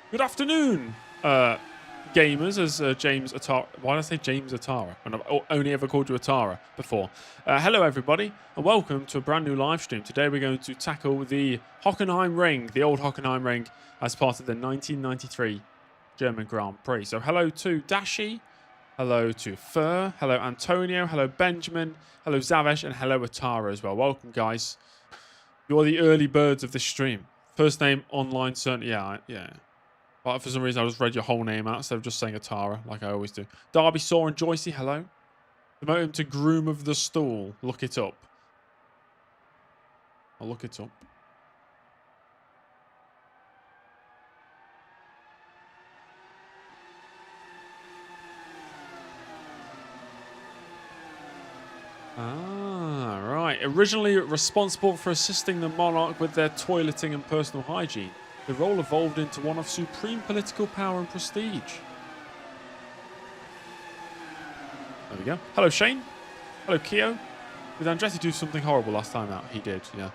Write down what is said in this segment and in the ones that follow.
Good afternoon, gamers, as James Atara... Why did I say James Atara when I've only ever called you Atara before? Hello, everybody, and welcome to a brand new live stream. Today we're going to tackle the Hockenheim Ring, the old Hockenheim Ring, as part of the 1993 German Grand Prix. So hello to Dashi, hello to Fur, hello Antonio, hello Benjamin, hello Zavesh, and hello Atara as well. Welcome, guys. You're the early birds of this stream. First name online, certainly, yeah. But for some reason, I just read your whole name out instead of just saying Atara, like I always do. Darby, Saw, and Joycey, hello. Promote him to Groom of the Stool. Look it up. I'll look it up. Ah, right. Originally responsible for assisting the monarch with their toileting and personal hygiene, the role evolved into one of supreme political power and prestige. There we go. Hello, Shane. Hello, Keo. Did Andretti do something horrible last time out? He did, yeah.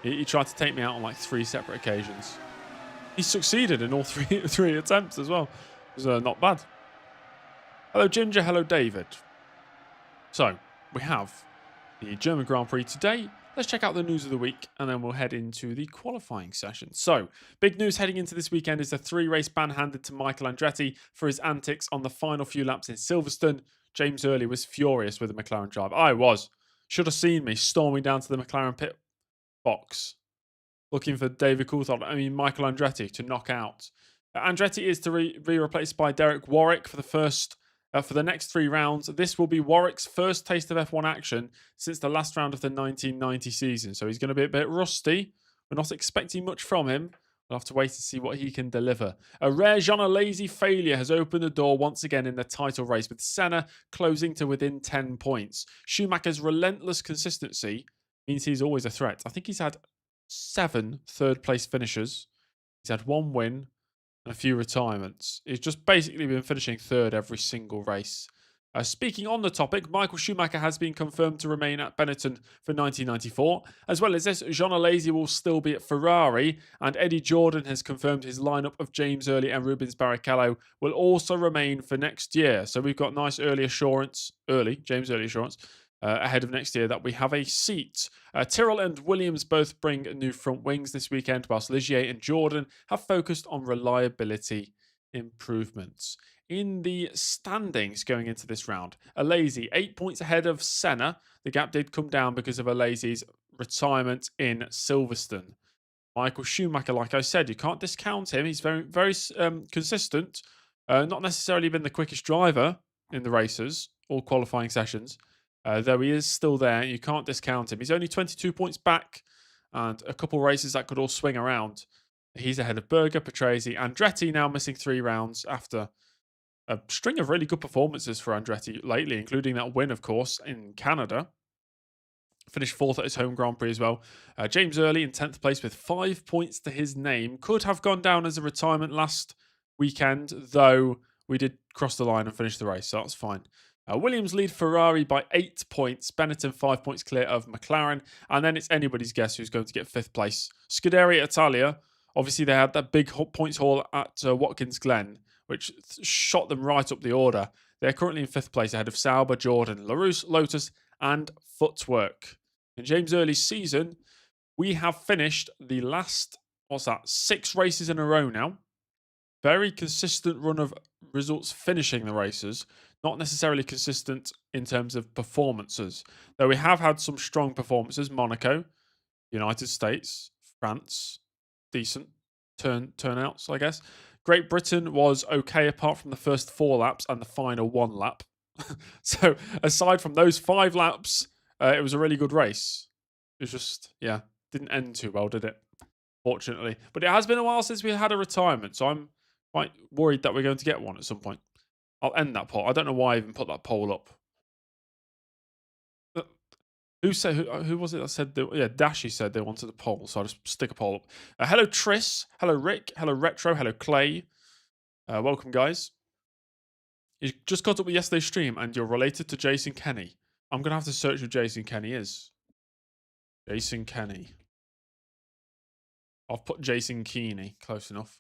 He tried to take me out on like 3 separate occasions. He succeeded in all three attempts as well. It was not bad. Hello, Ginger. Hello, David. So, we have the German Grand Prix today. Let's check out the news of the week, and then we'll head into the qualifying session. So, big news heading into this weekend is a 3-race ban handed to Michael Andretti for his antics on the final few laps in Silverstone. James Early was furious with the McLaren driver. I was. Should have seen me storming down to the McLaren pit box, looking for Michael Andretti to knock out. Andretti is to be replaced by Derek Warwick for the next 3 rounds. This will be Warwick's first taste of F1 action since the last round of the 1990 season. So he's going to be a bit rusty. We're not expecting much from him. We'll have to wait and see what he can deliver. A rare Jean Alesi failure has opened the door once again in the title race, with Senna closing to within 10 points. Schumacher's relentless consistency means he's always a threat. I think he's had 7 third-place finishes. He's had 1 win and a few retirements. He's just basically been finishing third every single race. Speaking on the topic, Michael Schumacher has been confirmed to remain at Benetton for 1994. As well as this, Jean Alesi will still be at Ferrari, and Eddie Jordan has confirmed his lineup of James Early and Rubens Barrichello will also remain for next year. So we've got nice James Early assurance, ahead of next year that we have a seat. Tyrrell and Williams both bring new front wings this weekend, whilst Ligier and Jordan have focused on reliability improvements. In the standings going into this round, Alesi 8 points ahead of Senna. The gap did come down because of Alesi's retirement in Silverstone. Michael Schumacher, like I said, you can't discount him. He's very, very consistent. Not necessarily been the quickest driver in the races or qualifying sessions, though he is still there. You can't discount him. He's only 22 points back, and a couple races that could all swing around. He's ahead of Berger, Patrese, Andretti now missing 3 rounds after a string of really good performances for Andretti lately, including that win, of course, in Canada. Finished 4th at his home Grand Prix as well. James Early in 10th place with 5 points to his name. Could have gone down as a retirement last weekend, though we did cross the line and finish the race, so that's fine. Williams lead Ferrari by 8 points. Benetton 5 points clear of McLaren. And then it's anybody's guess who's going to get 5th place. Scuderia Italia, obviously they had that big points haul at Watkins Glen, which shot them right up the order. They're currently in 5th place ahead of Sauber, Jordan, LaRousse, Lotus, and Footwork. In James Early's season, we have finished the last, 6 races in a row now. Very consistent run of results finishing the races, not necessarily consistent in terms of performances. Though we have had some strong performances. Monaco, United States, France, decent turnouts, I guess. Great Britain was okay apart from the first 4 laps and the final 1 lap. So aside from those 5 laps, it was a really good race. It was just, didn't end too well, did it? Fortunately. But it has been a while since we had a retirement, so I'm quite worried that we're going to get one at some point. I'll end that poll. I don't know why I even put that poll up. Who was it that said Dashy said they wanted a poll, so I'll just stick a poll up. Hello Tris, hello Rick, hello Retro, hello Clay. Welcome guys. You just got up with yesterday's stream and you're related to Jason Kenny. I'm gonna have to search who Jason Kenny is. Jason Kenny. I've put Jason Keeney, close enough.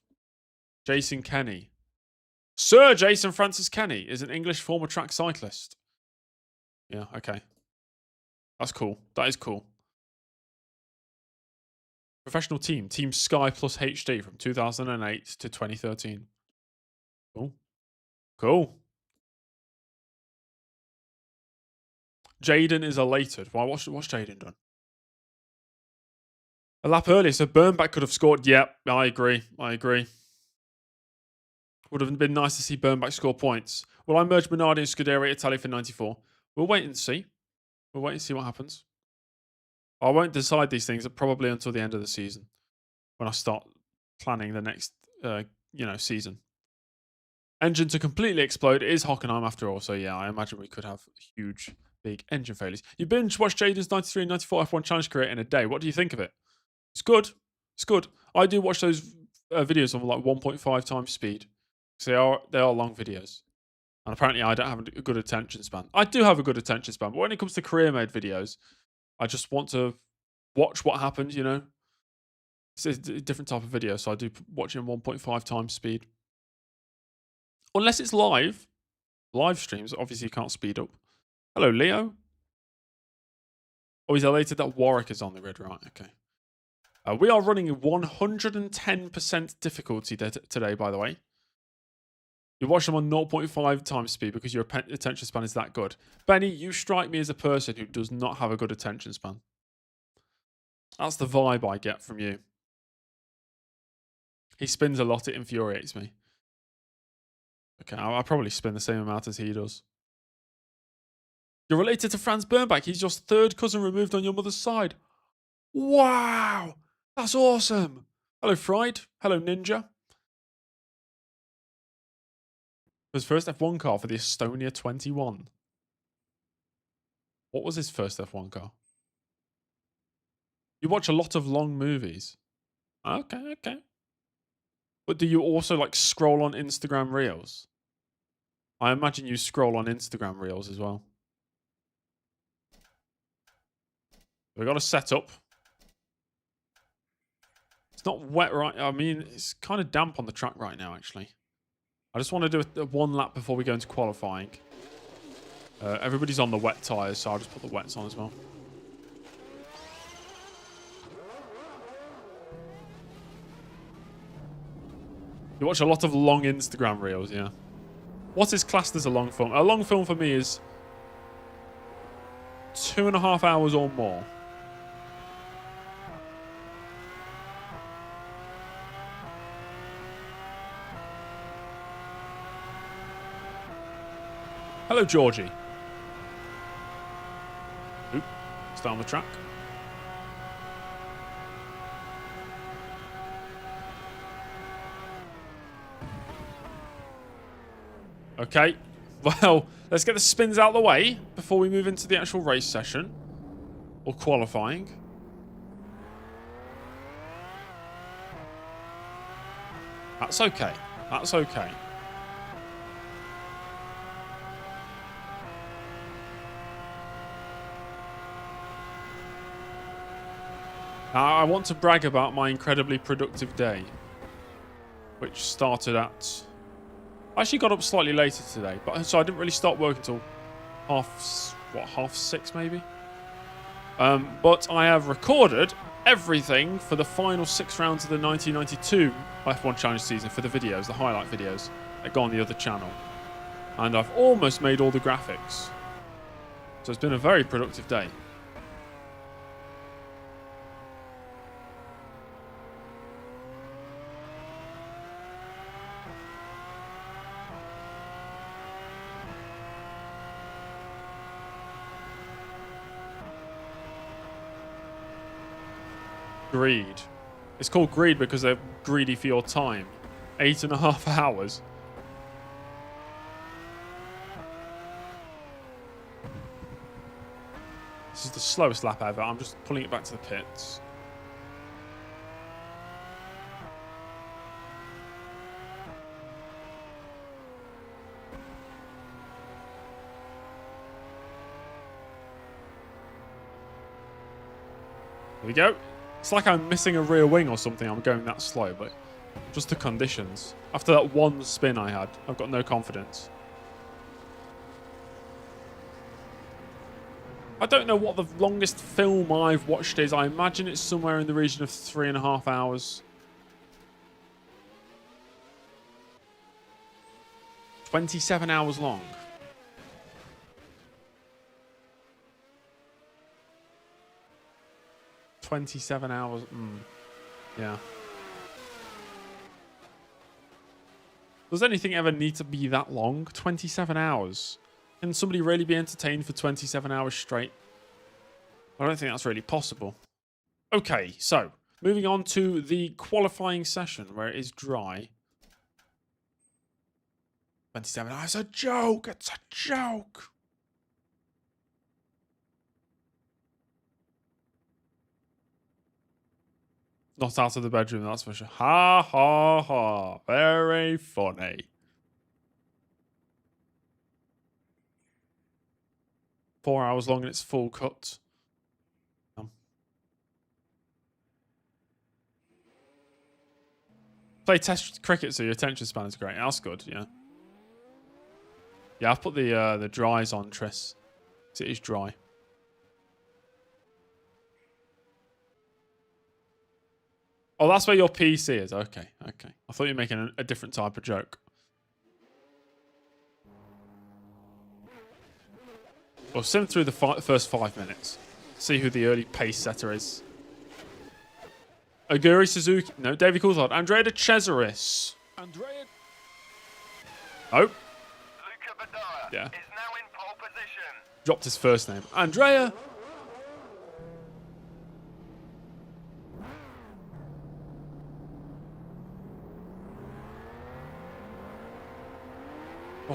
Jason Kenny. Sir Jason Francis Kenny is an English former track cyclist. Yeah, okay. That's cool. That is cool. Professional team. Team Sky Plus HD from 2008 to 2013. Cool. Cool. Jaden is elated. Why? What's Jaden done? A lap earlier, so Burnback could have scored. Yep, I agree. Would have been nice to see Burnback score points. Will I merge Minardi and Scuderia Italia for 94? We'll wait and see. We'll wait and see what happens. I won't decide these things probably until the end of the season, when I start planning the next, season. Engine to completely explode is Hockenheim after all, so yeah, I imagine we could have huge, big engine failures. You binge watched Jaden's 93 and 94 F1 Challenge career in a day. What do you think of it? It's good. It's good. I do watch those videos on like 1.5 times speed. So they are long videos. And apparently I don't have a good attention span. I do have a good attention span, but when it comes to career mode videos, I just want to watch what happened, It's a different type of video, so I do watch it in 1.5 times speed. Unless it's live. Live streams, obviously you can't speed up. Hello, Leo. Oh, he's elated that Warwick is on the grid, right? Okay. We are running 110% difficulty today, by the way. You watch them on 0.5 times speed because your attention span is that good. Benny, you strike me as a person who does not have a good attention span. That's the vibe I get from you. He spins a lot, it infuriates me. Okay, I'll probably spin the same amount as he does. You're related to Franz Bernbach. He's your 3rd cousin removed on your mother's side. Wow! That's awesome! Hello, Fried. Hello, Ninja. His first F1 car for the Estonia 21. What was his first F1 car? You watch a lot of long movies. Okay, okay. But do you also like scroll on Instagram Reels? I imagine you scroll on Instagram Reels as well. We got a setup. It's not wet right. I mean, it's kind of damp on the track right now, actually. I just want to do a one lap before we go into qualifying. Everybody's on the wet tyres, so I'll just put the wets on as well. You watch a lot of long Instagram Reels, yeah. What is classed as a long film? A long film for me is 2.5 hours or more. Hello, Georgie. Oop, stay on the track. Okay, well, let's get the spins out of the way before we move into the actual race session. Or qualifying. That's okay. That's okay. Now, I want to brag about my incredibly productive day, which started at... I actually got up slightly later today, but so I didn't really start work until half six maybe. But I have recorded everything for the final 6 rounds of the 1992 F1 Challenge season for the videos, the highlight videos that go on the other channel. And I've almost made all the graphics. So it's been a very productive day. Greed. It's called greed because they're greedy for your time. 8.5 hours. This is the slowest lap ever. I'm just pulling it back to the pits. Here we go. It's like I'm missing a rear wing or something. I'm going that slow, but just the conditions. After that one spin I had, I've got no confidence. I don't know what the longest film I've watched is. I imagine it's somewhere in the region of 3.5 hours. 27 hours long. $27 hours. Yeah. Does anything ever need to be that long? 27 hours. Can somebody really be entertained for 27 hours straight? I don't think that's really possible. Okay, so moving on to the qualifying session where it is dry. 27 hours. It's a joke. It's a joke. Not out of the bedroom, that's for sure. Ha, ha, ha. Very funny. Four hours long and it's full cut. Play test cricket so your attention span is great. That's good, yeah. Yeah, I've put the dries on, Tris. It is dry. Oh, that's where your PC is. Okay, okay. I thought you were making a different type of joke. We'll sim through the first 5 minutes. See who the early pace setter is. Aguri Suzuki. No, Davey Coulthard. Andrea de Cesaris. Andrea. Oh. Yeah. Is now in pole position. Dropped his first name. Andrea.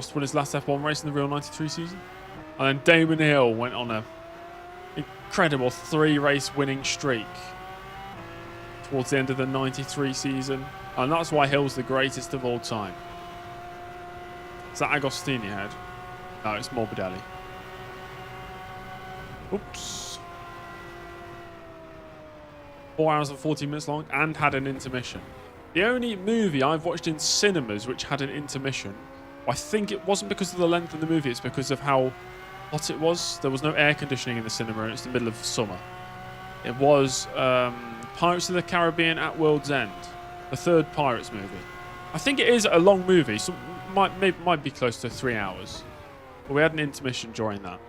Prost won his last F1 race in the real 93 season. And then Damon Hill went on a incredible 3-race winning streak towards the end of the 93 season. And that's why Hill's the greatest of all time. Is that Agostini head? No, it's Morbidelli. Oops. 4 hours and 40 minutes long and had an intermission. The only movie I've watched in cinemas which had an intermission, I think it wasn't because of the length of the movie, it's because of how hot it was. There was no air conditioning in the cinema and it's the middle of summer. It was Pirates of the Caribbean at World's End, the third Pirates movie. I think it is a long movie, so might be close to 3 hours. But we had an intermission during that.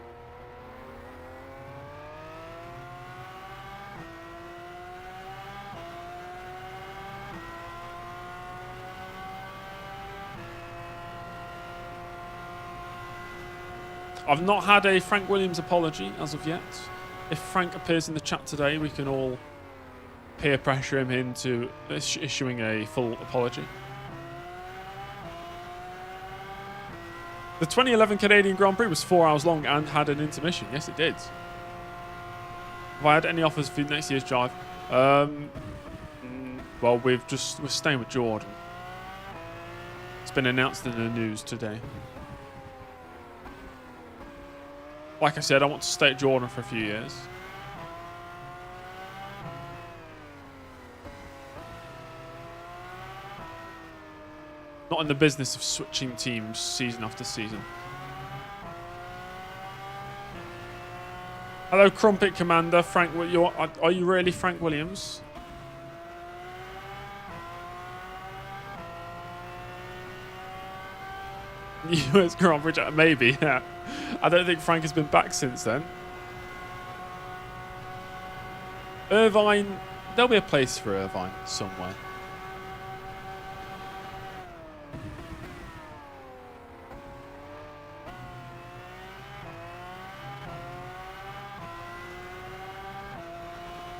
I've not had a Frank Williams apology as of yet. If Frank appears in the chat today, we can all peer pressure him into issuing a full apology. The 2011 Canadian Grand Prix was 4 hours long and had an intermission. Yes, it did. Have I had any offers for next year's drive? Well, we're staying with Jordan. It's been announced in the news today. Like I said, I want to stay at Jordan for a few years. Not in the business of switching teams season after season. Hello, Crumpet Commander. Frank, are you really Frank Williams? US Grand Prix, maybe, yeah. I don't think Frank has been back since then. Irvine, there'll be a place for Irvine somewhere.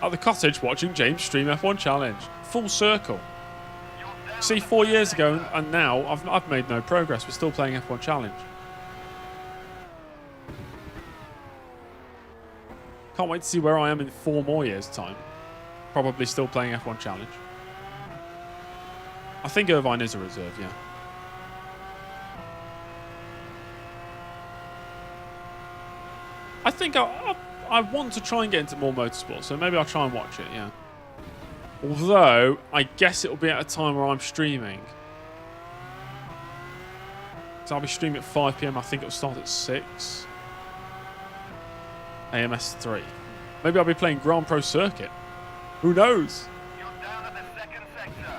At the cottage watching James stream F1 Challenge. Full circle. See, 4 years ago and now I've made no progress. We're still playing F1 Challenge. Can't wait to see where I am in 4 more years' time. Probably still playing F1 Challenge. I think Irvine is a reserve, yeah. I think I want to try and get into more motorsport, so maybe I'll try and watch it, yeah. Although, I guess it'll be at a time where I'm streaming. So I'll be streaming at 5 PM. I think it'll start at 6. AMS3. Maybe I'll be playing Grand Pro Circuit. Who knows? You're down at the second sector.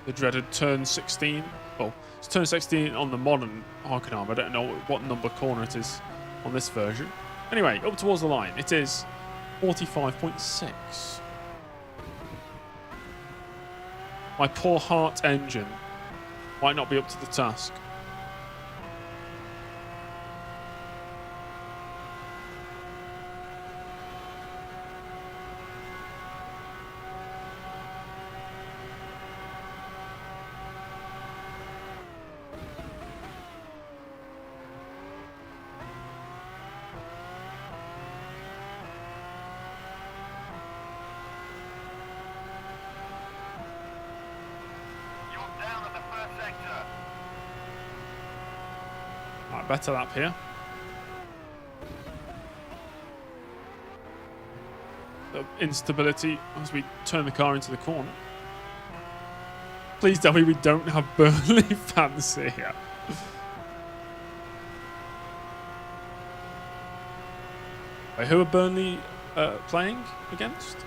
The dreaded turn 16. Well, it's turn 16 on the modern Arcanum. I don't know what number corner it is on this version. Anyway, up towards the line. It is 45.6. My poor heart engine might not be up to the task. Better lap here. The instability as we turn the car into the corner. Please tell me we don't have Burnley fans here. Wait, who are Burnley playing against?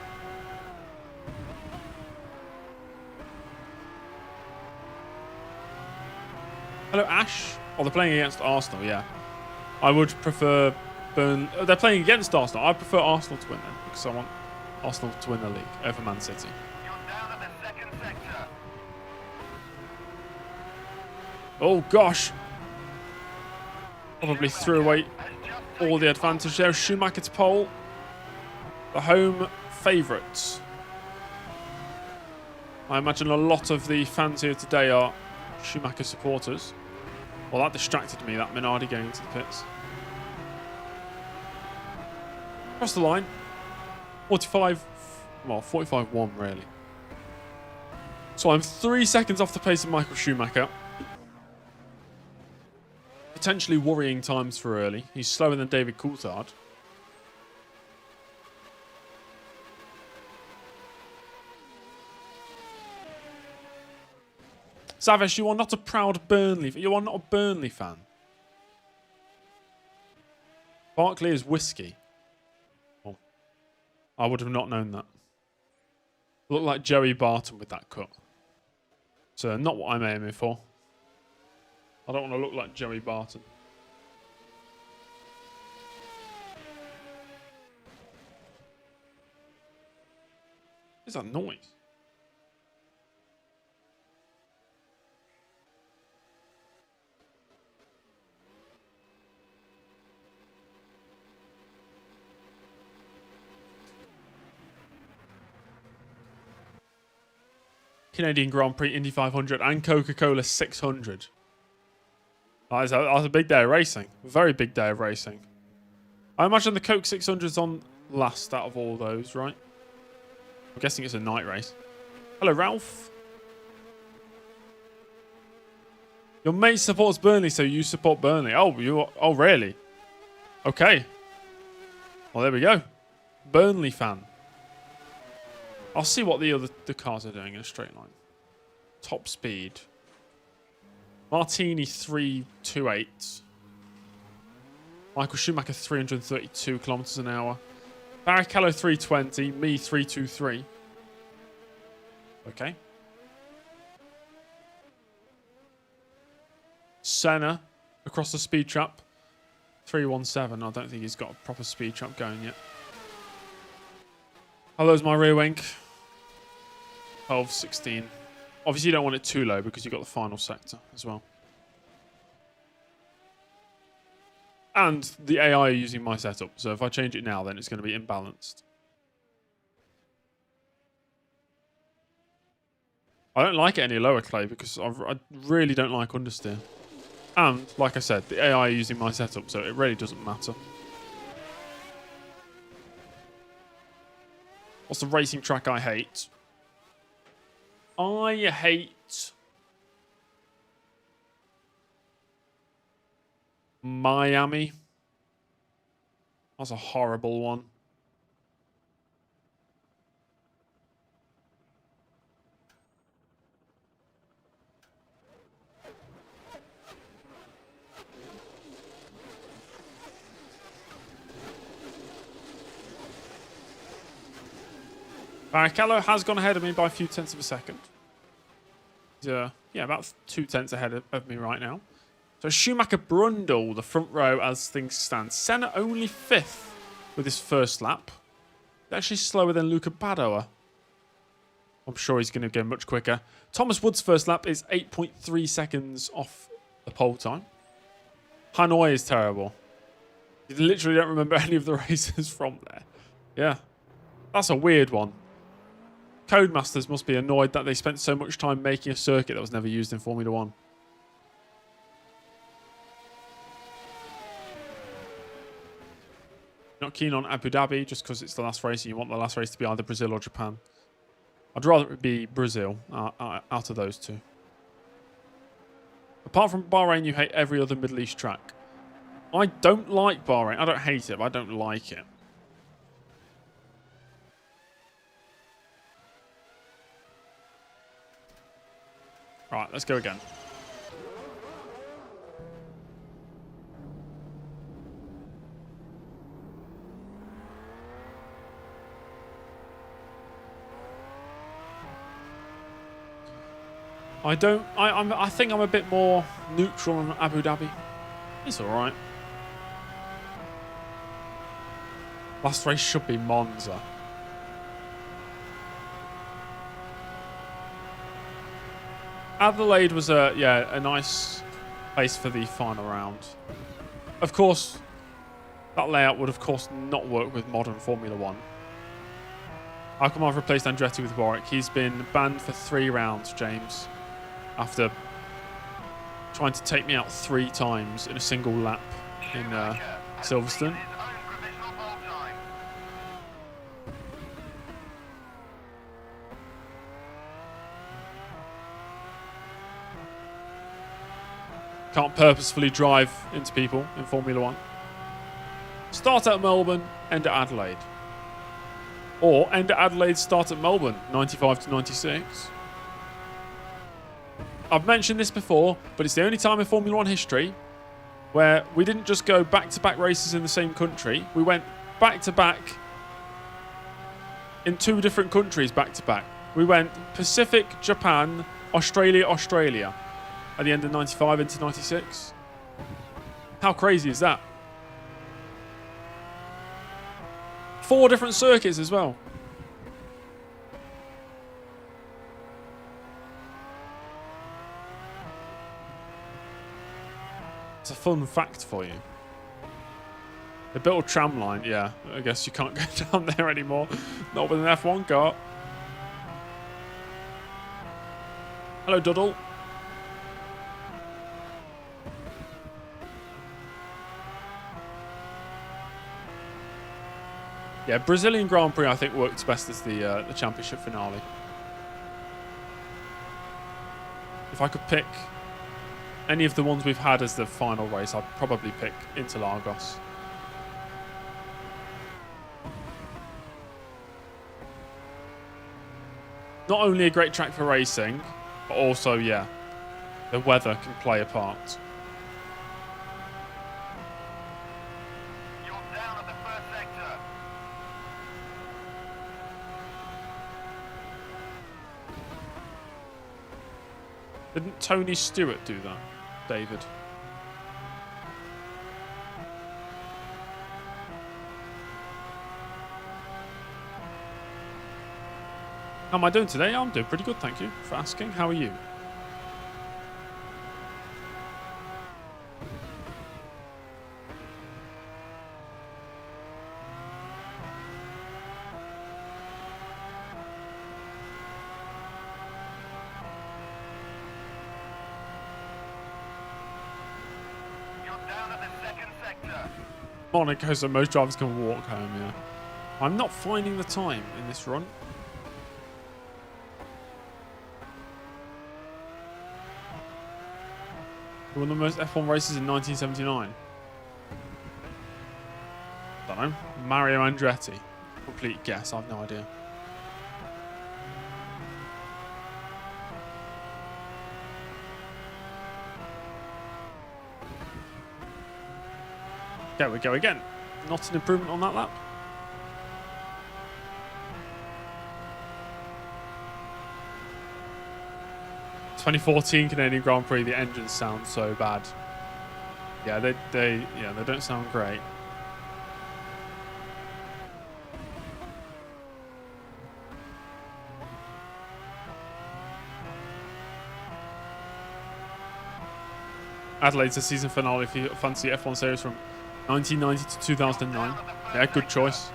Hello, Ash. Oh, they're playing against Arsenal, yeah. I would prefer Burnley. They're playing against Arsenal. I prefer Arsenal to win then, because I want Arsenal to win the league over Man City. You're down at the second sector. Oh, gosh. Probably threw away all the advantage there. Schumacher to pole. The home favourites. I imagine a lot of the fans here today are Schumacher supporters. Well, that distracted me, that Minardi going into the pits. Across the line. 45, well, 45-1 really. So I'm 3 seconds off the pace of Michael Schumacher. Potentially worrying times for early. He's slower than David Coulthard. Savesh, you are not a proud Burnley. You are not a Burnley fan. Barkley is whiskey. Oh, I would have not known that. Looked like Joey Barton with that cut. So not what I'm aiming for. I don't want to look like Joey Barton. What is that noise? Canadian Grand Prix, Indy 500 and Coca-Cola 600. That was a big day of racing. A very big day of racing. I imagine the Coke 600's on last out of all those, right? I'm guessing it's a night race. Hello, Ralph. Your mate supports Burnley, so you support Burnley. Oh, really? Okay. Well, there we go. Burnley fan. I'll see what the cars are doing in a straight line. Top speed. Martini 328. Michael Schumacher 332 kilometers an hour. Barrichello 320. Me 323. Okay. Senna across the speed trap 317. I don't think he's got a proper speed trap going yet. Hello's my rear wing. 12, 16. Obviously, you don't want it too low because you've got the final sector as well. And the AI are using my setup. So if I change it now, then it's going to be imbalanced. I don't like it any lower, Clay, because I really don't like understeer. And, like I said, the AI are using my setup, so it really doesn't matter. What's the racing track I hate? I hate Miami. That's a horrible one. Barrichello has gone ahead of me by a few tenths of a second. Yeah, about 2 tenths ahead of me right now. So Schumacher Brundle, the front row as things stand. Senna only 5th with his first lap. Actually slower than Luca Badoer. I'm sure he's going to go much quicker. Thomas Wood's first lap is 8.3 seconds off the pole time. Hanoi is terrible. You literally don't remember any of the races from there. Yeah, that's a weird one. Codemasters must be annoyed that they spent so much time making a circuit that was never used in Formula 1. Not keen on Abu Dhabi just because it's the last race and you want the last race to be either Brazil or Japan. I'd rather it be Brazil out of those two. Apart from Bahrain, you hate every other Middle East track. I don't like Bahrain. I don't hate it, but I don't like it. Right, let's go again. I think I'm a bit more neutral on Abu Dhabi. It's alright. Last race should be Monza. Adelaide was a nice place for the final round. Of course, that layout would, of course, not work with modern Formula 1. How come I've replaced Andretti with Warwick? He's been banned for 3 rounds, James, after trying to take me out 3 times in a single lap in Silverstone. Can't purposefully drive into people in Formula 1. Start at Melbourne, end at Adelaide. Or end at Adelaide, start at Melbourne, 95 to 96. I've mentioned this before, but it's the only time in Formula 1 history where we didn't just go back-to-back races in the same country. We went back-to-back in 2 different countries back-to-back. We went Pacific, Japan, Australia, Australia at the end of 95 into 96. How crazy is that? 4 different circuits as well. It's a fun fact for you. The built a tram line, yeah. I guess you can't go down there anymore. Not with an F1 car. Hello, Duddle. Yeah, Brazilian Grand Prix I think works best as the championship finale. If I could pick any of the ones we've had as the final race, I'd probably pick Interlagos. Not only a great track for racing, but also, yeah, the weather can play a part. You're down at the first sector. Didn't Tony Stewart do that, David? How am I doing today? I'm doing pretty good, thank you for asking. How are you? You're down at the second sector. Monaco, so most drivers can walk home, yeah. I'm not finding the time in this run. One of the most F1 races in 1979. Don't know. Mario Andretti. Complete guess. I have no idea. There we go again. Not an improvement on that lap. '14 Canadian Grand Prix, the engines sound so bad. Yeah, they don't sound great. Adelaide's the season finale if you fancy F1 series from 1990 to 2009. Yeah, good choice.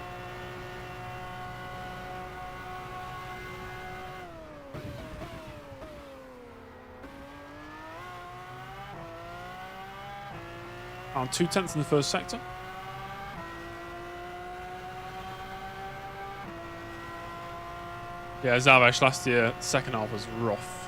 Around 2/10 in the first sector. Yeah, Zavesh last year, second half was rough.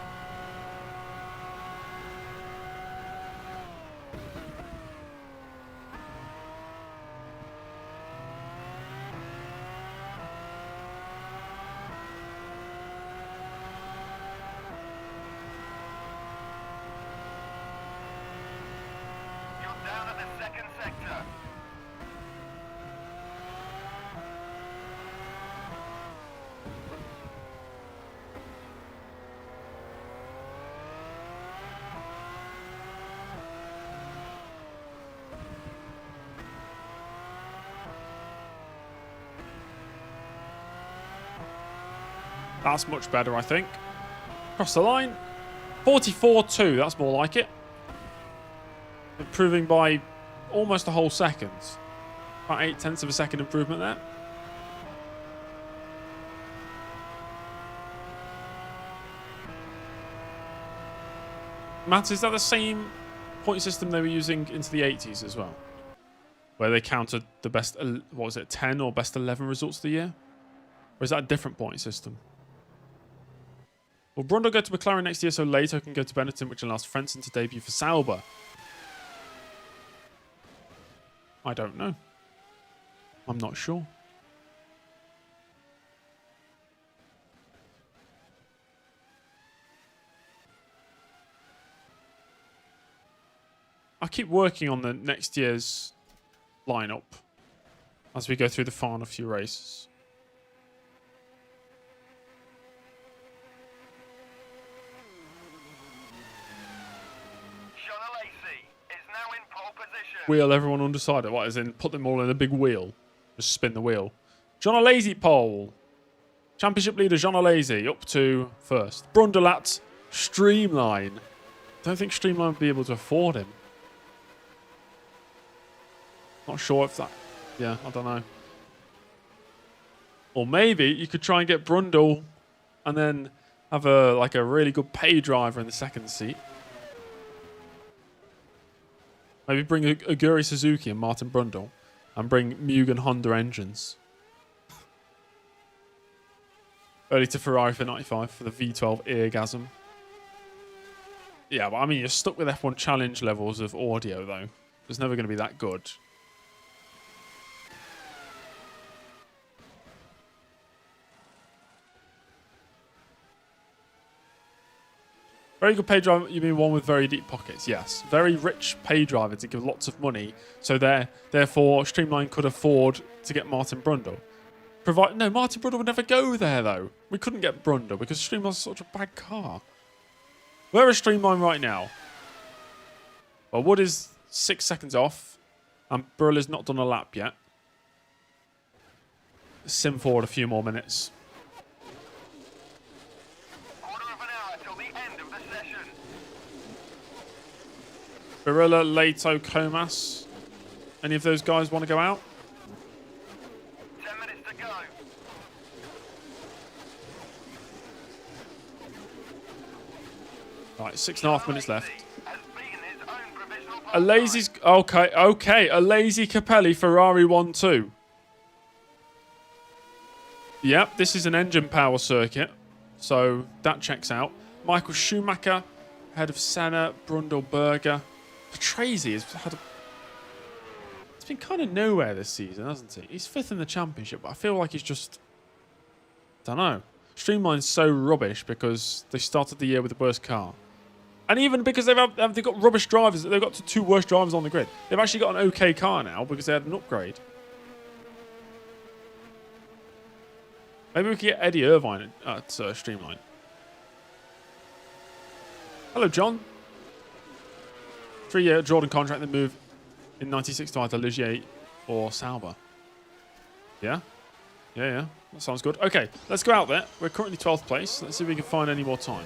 Down at the second sector. That's much better, I think. Cross the line. 44.2, that's more like it. Improving by almost a whole second. About 0.8 of a second improvement there. Matt, is that the same point system they were using into the 80s as well? Where they counted the best, what was it, 10 or best 11 results of the year? Or is that a different point system? Will Brundle go to McLaren next year so Lato can go to Benetton, which allows Frentzen to debut for Sauber? I don't know. I'm not sure. I'll keep working on the next year's lineup as we go through the final few races. Wheel everyone undecided. What, as in put them all in a big wheel? Just spin the wheel. John Alazy pole. Championship leader John Alazy up to first. Brundle at Streamline. Don't think Streamline would be able to afford him. Not sure if that... Yeah, I don't know. Or maybe you could try and get Brundle and then have a really good pay driver in the second seat. Maybe bring Aguri Suzuki and Martin Brundle and bring Mugen Honda engines. Early to Ferrari for 95 for the V12 Eargasm. Yeah, but I mean, you're stuck with F1 Challenge levels of audio, though. It's never going to be that good. Very good pay driver. You mean one with very deep pockets? Yes. Very rich pay driver to give lots of money. So therefore, Streamline could afford to get Martin Brundle. No, Martin Brundle would never go there, though. We couldn't get Brundle because Streamline's such a bad car. Where is Streamline right now? Well, Wood is 6 seconds off. And Barilla's not done a lap yet. Sim forward a few more minutes. Barilla, Lato, Comas. Any of those guys want to go out? 10 minutes to go. Right, 6.5 minutes left. A lazy's... Okay. A lazy Capelli, Ferrari 1-2. Yep, this is an engine power circuit. So that checks out. Michael Schumacher, ahead of Senna, Brundle, Berger. Patrese has had a... It's been kind of nowhere this season, hasn't he? He's 5th in the championship, but I feel like he's just... I don't know. Streamline's so rubbish because they started the year with the worst car. And even because they've got rubbish drivers. They've got 2 worst drivers on the grid. They've actually got an okay car now because they had an upgrade. Maybe we could get Eddie Irvine at Streamline. Hello, John. 3-year Jordan contract, then move in 96 to either Ligier or Sauber. Yeah? Yeah. That sounds good. Okay, let's go out there. We're currently 12th place. Let's see if we can find any more time.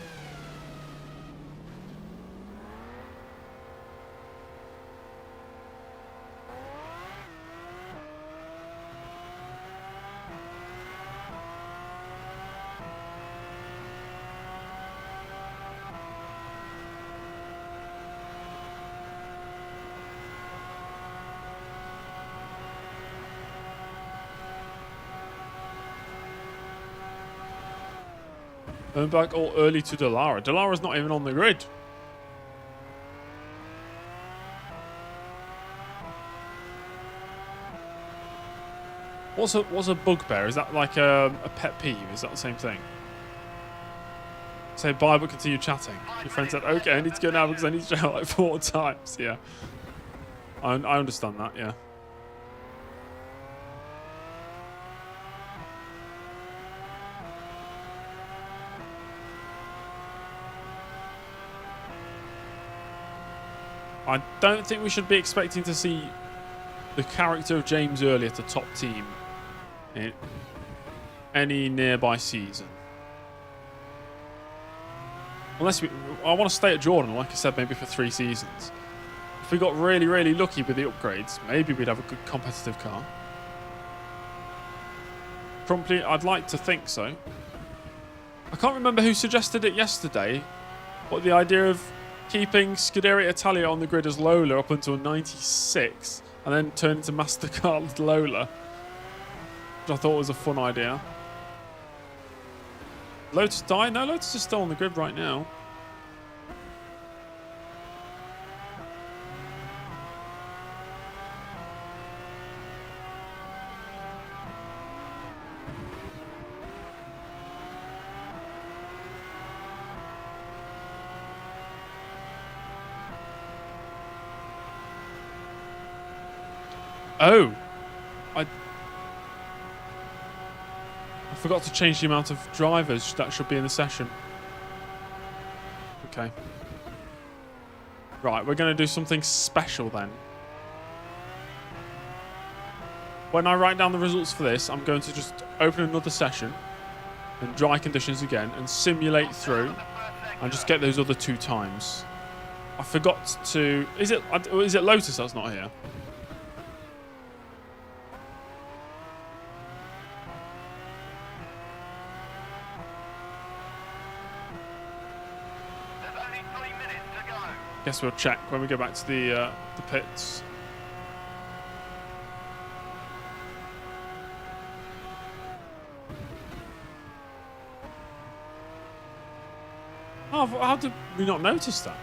And back all early to Dallara. Dallara's not even on the grid. What's a bugbear? Is that like a pet peeve? Is that the same thing? Say bye but continue chatting. Your friend said, okay, I need to go now because I need to shout like 4 times. Yeah. I understand that, yeah. I don't think we should be expecting to see the character of James Early at a top team in any nearby season. Unless I want to stay at Jordan, like I said, maybe for 3 seasons. If we got really, really lucky with the upgrades, maybe we'd have a good competitive car. Promptly, I'd like to think so. I can't remember who suggested it yesterday, but the idea of keeping Scuderia Italia on the grid as Lola up until 96 and then turn into MasterCard Lola, which I thought was a fun idea. Lotus die? No, Lotus is still on the grid right now. Oh, I forgot to change the amount of drivers that should be in the session. Okay. Right, we're going to do something special then. When I write down the results for this, I'm going to just open another session in dry conditions again and simulate through and just get those other 2 times. I forgot to... Is it Lotus that's not here? Guess we'll check when we go back to the pits. Oh, how did we not notice that?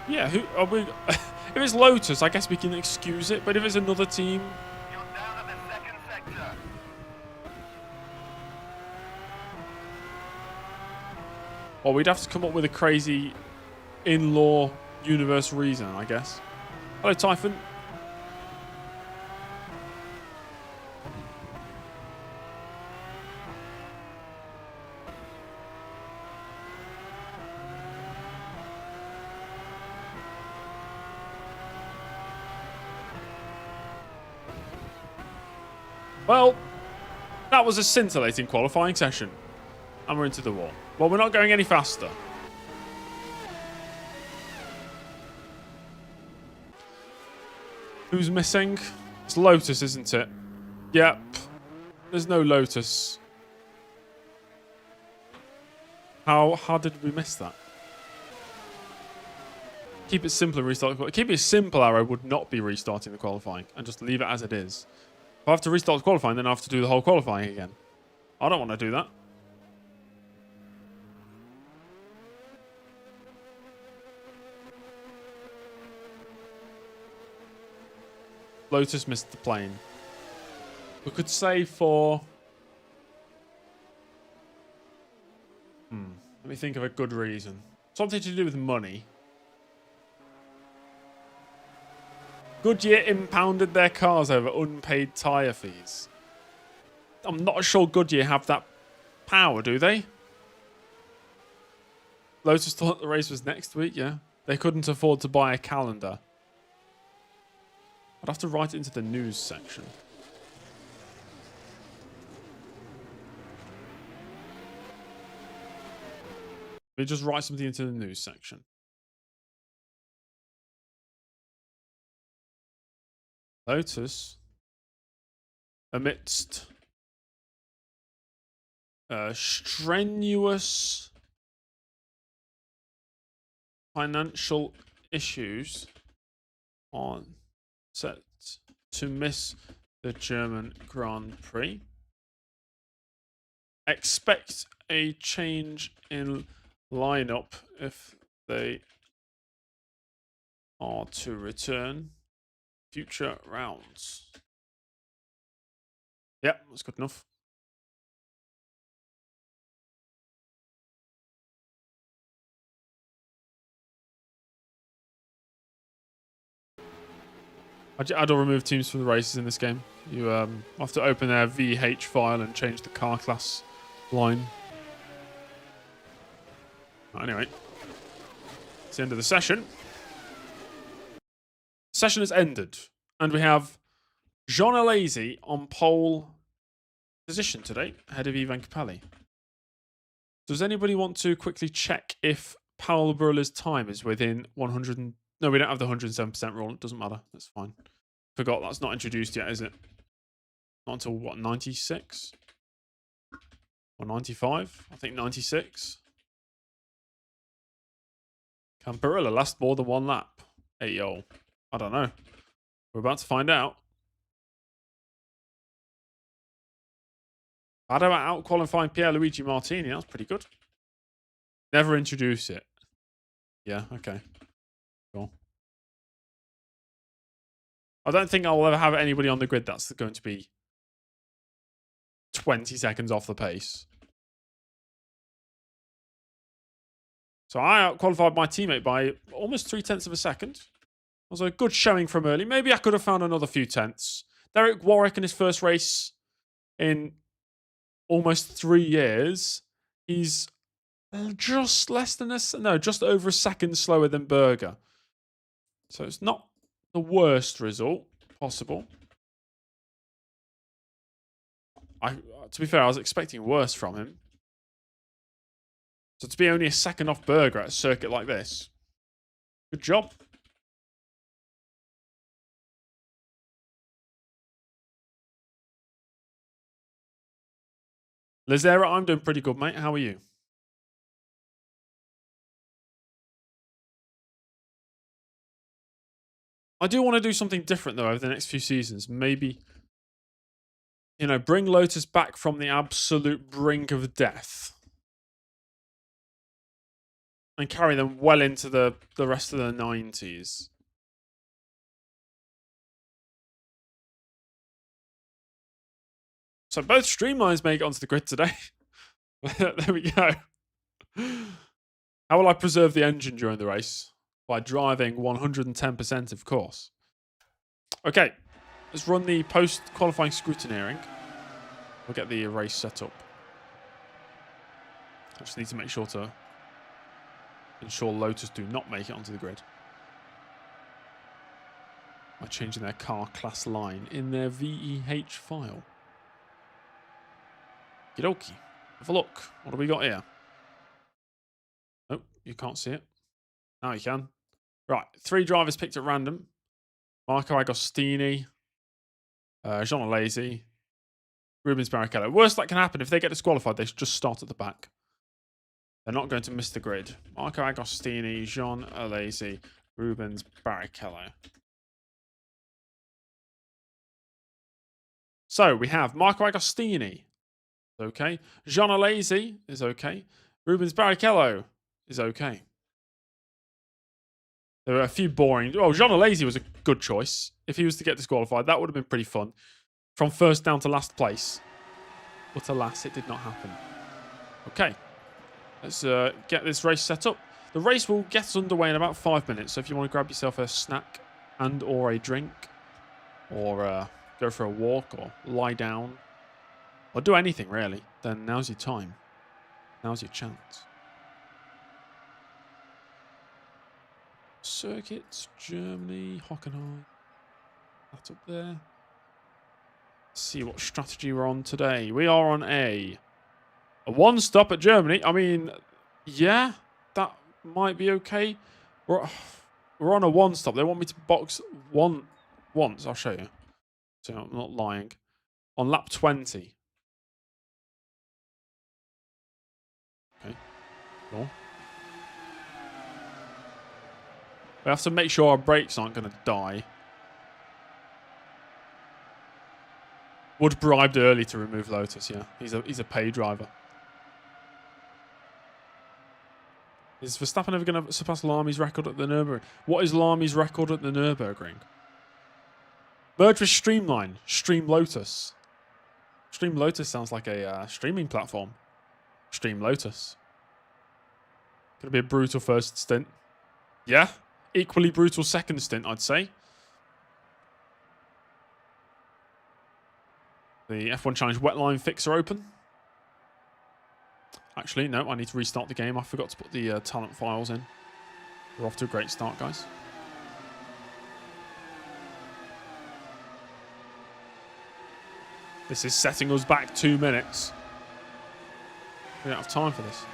Yeah, who are we? If it's Lotus, I guess we can excuse it. But if it's another team, You're down to the second sector. well, we'd have to come up with a crazy in-law universe reason, I guess. Hello, Typhon. Well, that was a scintillating qualifying session. And we're into the wall. Well, we're not going any faster. Who's missing? It's Lotus, isn't it? Yep. There's no Lotus. How did we miss that? Keep it simple and restart. Keep it simple, Arrow would not be restarting the qualifying and just leave it as it is. If I have to restart the qualifying, then I have to do the whole qualifying again. I don't want to do that. Lotus missed the plane. We could say for... Let me think of a good reason. Something to do with money. Goodyear impounded their cars over unpaid tyre fees. I'm not sure Goodyear have that power, do they? Lotus thought the race was next week, yeah. They couldn't afford to buy a calendar. I'd have to write it into the news section. Let me just write something into the news section. Lotus, amidst strenuous financial issues, on set to miss the German Grand Prix. Expect a change in lineup if they are to return future rounds. Yep, that's good enough. Add or remove teams from the races in this game. You have to open their VH file and change the car class line. Anyway, it's the end of the session. Session has ended, and we have Jean Alesi on pole position today, ahead of Ivan Capelli. Does anybody want to quickly check if Paul Bruller's time is within 100. No, we don't have the 107% rule. It doesn't matter. That's fine. Forgot that's not introduced yet, is it? Not until what, 96? Or 95? I think 96. Can Barilla last more than one lap? Hey, yo. I don't know. We're about to find out. Bad about out-qualifying Pierluigi Martini. That's pretty good. Never introduce it. Yeah, okay. Cool. I don't think I'll ever have anybody on the grid that's going to be 20 seconds off the pace. So I out-qualified my teammate by almost 0.3 of a second. It was a good showing from early. Maybe I could have found another few tenths. Derek Warwick in his first race in almost 3 years. He's just less than just over a second slower than Berger. So it's not the worst result possible. To be fair, I was expecting worse from him. So to be only a second off Berger at a circuit like this, good job. Lizera, I'm doing pretty good, mate. How are you? I do want to do something different, though, over the next few seasons. Maybe, you know, bring Lotus back from the absolute brink of death. And carry them well into the rest of the 90s. So both streamlines make it onto the grid today. There we go. How will I preserve the engine during the race? By driving 110%, of course. Okay, let's run the post-qualifying scrutineering. We'll get the race set up. I just need to make sure to ensure Lotus do not make it onto the grid by changing their car class line in their VEH file. Okie have a look. What do we got here? Oh, you can't see it. Now you can. Right, 3 drivers picked at random. Marco Agostini, Jean Alesi, Rubens Barrichello. Worst that can happen, if they get disqualified, they should just start at the back. They're not going to miss the grid. Marco Agostini, Jean Alesi, Rubens Barrichello. So we have Marco Agostini. Okay. Jean Alesi is okay. Rubens Barrichello is okay. There were a few boring... Oh, Jean Alesi was a good choice. If he was to get disqualified, that would have been pretty fun. From first down to last place. But alas, it did not happen. Okay. Let's get this race set up. The race will get us underway in about 5 minutes. So if you want to grab yourself a snack and or a drink, or go for a walk, or lie down, or do anything really, then now's your time. Now's your chance. Circuits, Germany, Hockenheim. That's up there. Let's see what strategy we're on today. We are on a one stop at Germany. I mean, yeah, that might be okay. We're on a one stop. They want me to box once. I'll show you. So I'm not lying. On lap 20. Okay, cool. We have to make sure our brakes aren't going to die. Wood bribed early to remove Lotus, yeah. He's a pay driver. Is Verstappen ever going to surpass Lami's record at the Nürburgring? What is Lami's record at the Nürburgring? Merge with Streamline. Stream Lotus. Stream Lotus sounds like a streaming platform. Stream Lotus. Going to be a brutal first stint. Yeah. Equally brutal second stint, I'd say. The F1 Challenge wetline fixer open. Actually, no, I need to restart the game. I forgot to put the talent files in. We're off to a great start, guys. This is setting us back 2 minutes. We don't have time for this.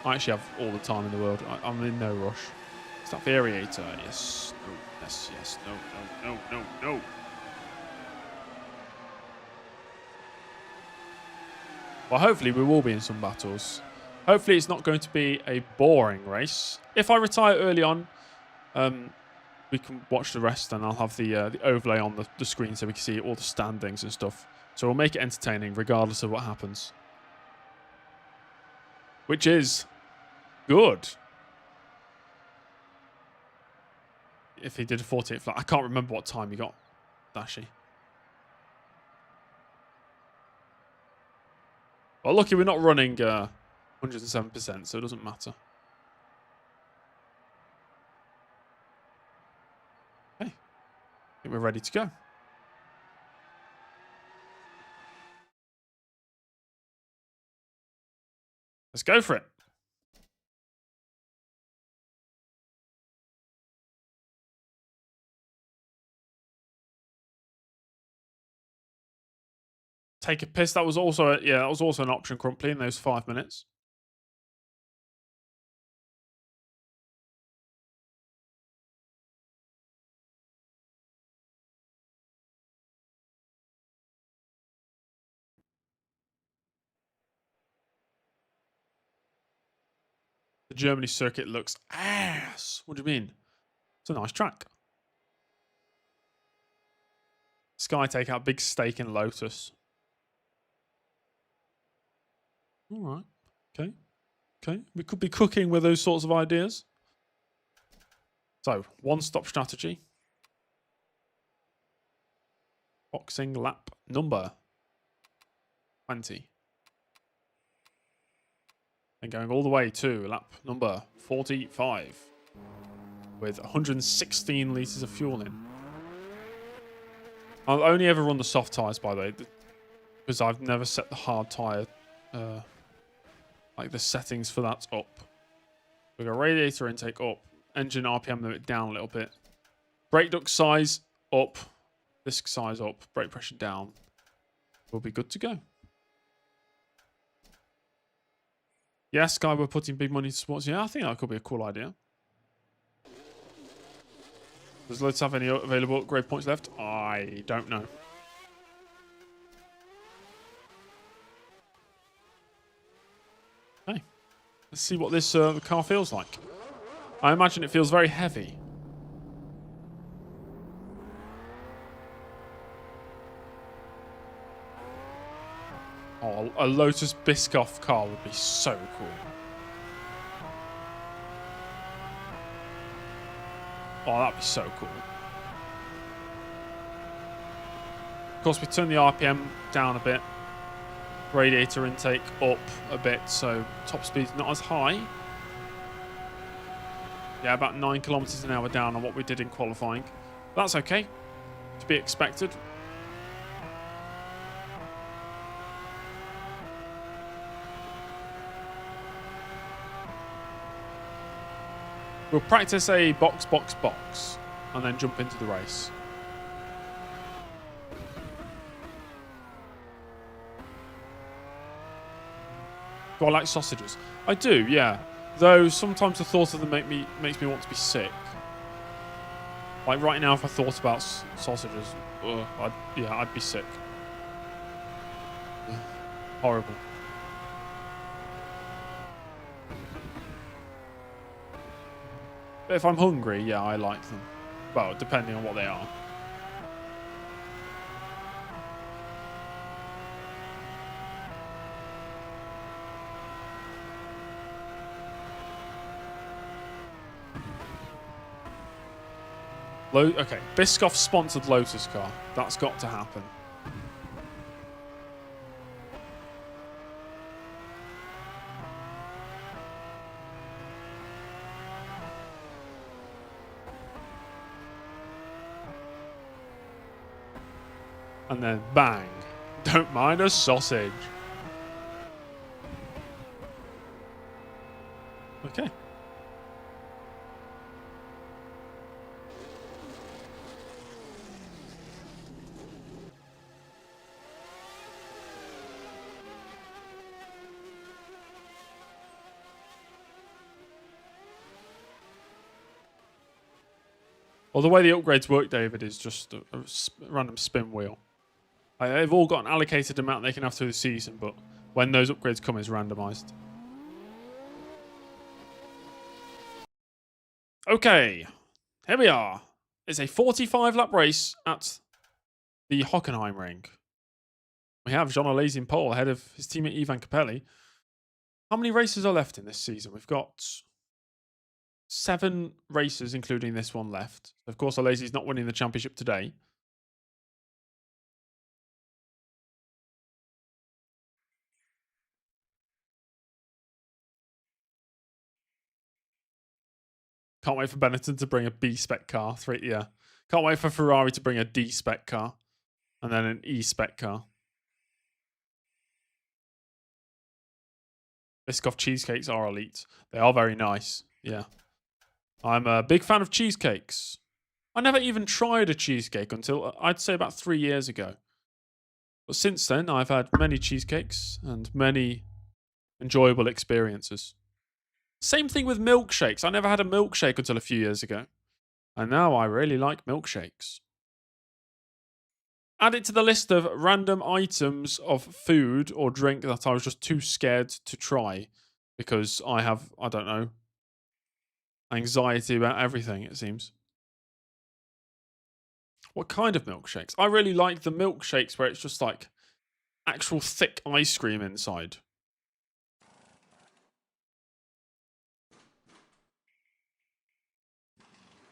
I actually have all the time in the world. I'm in no rush. Stop the aerator. Yes. No. Yes. Yes. No. No. No. No. No. Well, hopefully we will be in some battles. Hopefully it's not going to be a boring race. If I retire early on, we can watch the rest, and I'll have the overlay on the screen so we can see all the standings and stuff. So we'll make it entertaining regardless of what happens. Which is good. If he did a 48 flat. I can't remember what time he got, Dashi. Well, lucky we're not running 107%, so it doesn't matter. Okay. I think we're ready to go. Let's go for it. Take a piss. That was also that was also an option, Crumply, in those 5 minutes. The Germany circuit looks ass. What do you mean? It's a nice track. Sky take out big stake in Lotus. All right. Okay. Okay. We could be cooking with those sorts of ideas. So, one-stop strategy. Boxing lap number 20. And going all the way to lap number 45. With 116 litres of fuel in. I'll only ever run the soft tyres, by the way. Because I've never set the hard tyre... like the settings for that up. We got radiator intake up. Engine RPM limit down a little bit. Brake duct size up. Disc size up. Brake pressure down. We'll be good to go. Yeah, Sky, we're putting big money into sports. Yeah, I think that could be a cool idea. Does Lotus have any available upgrade points left? I don't know. Okay. Let's see what this car feels like. I imagine it feels very heavy. Oh, a Lotus Biscoff car would be so cool. Oh, that'd be so cool. Of course, we turn the RPM down a bit. Radiator intake up a bit, so top speed's not as high. Yeah, about 9 kilometers an hour down on what we did in qualifying. That's okay. To be expected. We'll practice a box, and then jump into the race. Do I like sausages? I do, yeah. Though sometimes the thought of them makes me want to be sick. Like right now, if I thought about sausages, I'd be sick. Ugh, horrible. But if I'm hungry, yeah, I like them. Well, depending on what they are. Okay, Biscoff sponsored Lotus car. That's got to happen. And then bang. Don't mind a sausage. Okay. Well, the way the upgrades work, David, is just a random spin wheel. They've all got an allocated amount they can have through the season, but when those upgrades come, it's randomized. Okay, here we are. It's a 45-lap race at the Hockenheim ring. We have Jean Alesi in pole ahead of his teammate Ivan Capelli. How many races are left in this season? We've got 7 races, including this one, left. Of course, Alesi's not winning the championship today. Can't wait for Benetton to bring a B-spec car. Can't wait for Ferrari to bring a D-spec car. And then an E-spec car. Biscoff cheesecakes are elite. They are very nice. Yeah. I'm a big fan of cheesecakes. I never even tried a cheesecake until, I'd say, about 3 years ago. But since then, I've had many cheesecakes and many enjoyable experiences. Same thing with milkshakes. I never had a milkshake until a few years ago. And now I really like milkshakes. Add it to the list of random items of food or drink that I was just too scared to try. Because I have, I don't know, anxiety about everything, it seems. What kind of milkshakes? I really like the milkshakes where it's just like actual thick ice cream inside.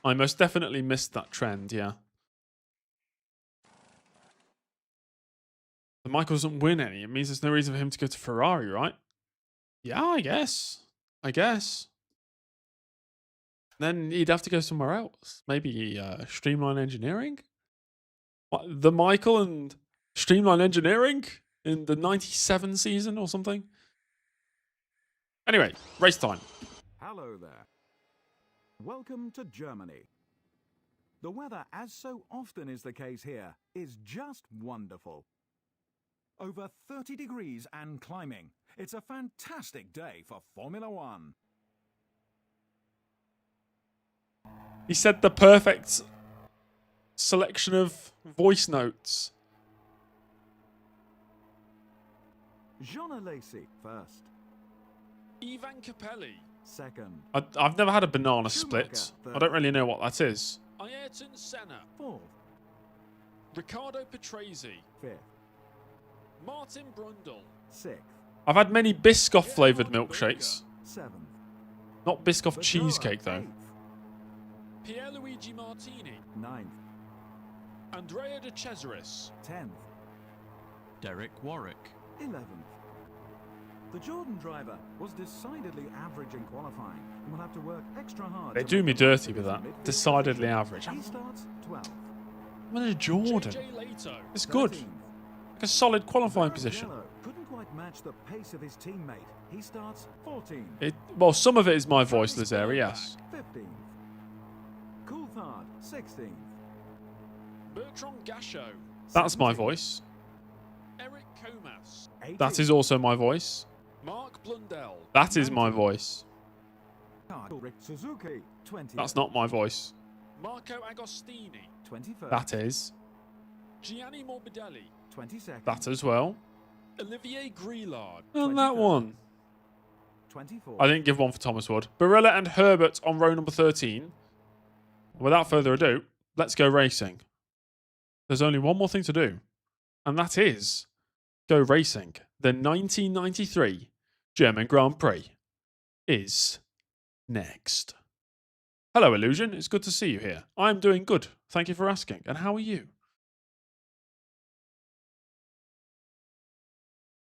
I most definitely missed that trend, yeah. If Michael doesn't win any, it means there's no reason for him to go to Ferrari, right? Yeah, I guess. Then he'd have to go somewhere else. Maybe Streamline Engineering? What, the Michael and Streamline Engineering in the 97 season or something? Anyway, race time. Hello there. Welcome to Germany. The weather, as so often is the case here, is just wonderful. Over 30 degrees and climbing. It's a fantastic day for Formula One. He said the perfect selection of voice notes. Jean Alesi first. Ivan Capelli Second. I've never had a banana split. I don't really know what that is. Ayrton Senna. Fourth. Riccardo Patrese. Fifth. Martin Brundle. Sixth. I've had many Biscoff flavoured milkshakes. Seventh. Not Biscoff cheesecake, though. Eighth. Pierluigi Martini. Ninth. Andrea De Cesaris. 10th. Derek Warwick. 11th. The Jordan driver was decidedly average in qualifying and will have to work extra hard. They do me dirty with that. Decidedly average. He starts 12th. I'm in a Jordan. It's good. 13th. Like a solid qualifying Very position. yellow. Couldn't quite match the pace of his teammate. He starts 14th. Well, some of it is my voice, Lazeri, yes. 15th. Coulthard 16th. Bertrand Gachot. That's my 17th. voice. Eric Comas. That is also my voice. Mark Blundell. That is my voice. Rick Suzuki 20th. That's not my voice. Marco Agostini. 21st. That is. Gianni Morbidelli. 22nd. That as well. Olivier Grillard. And that 23rd. one. 24th. I didn't give one for Thomas Wood. Barilla and Herbert on row number 13. Without further ado, let's go racing. There's only one more thing to do. And that is go racing. The 1993 German Grand Prix is next. Hello, Illusion. It's good to see you here. I'm doing good. Thank you for asking. And how are you?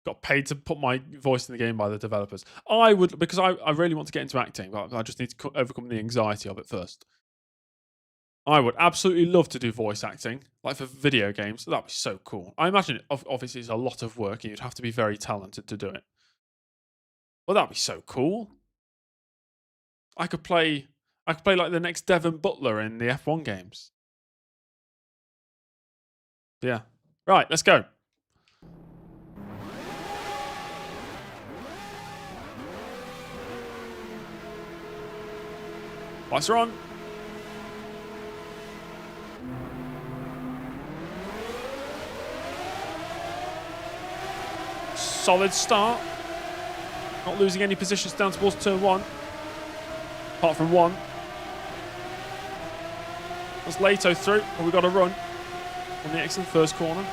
Got paid to put my voice in the game by the developers. I would, because I really want to get into acting, but I just need to overcome the anxiety of it first. I would absolutely love to do voice acting, like for video games. That'd be so cool. I imagine, obviously, it's a lot of work and you'd have to be very talented to do it. Well, that'd be so cool. I could play like the next Devon Butler in the F1 games. Yeah. Right, let's go. Lights are on. solid start. Not losing any positions down towards turn 1. Apart from one. That's Leto through, and we've got a run on the exit first corner.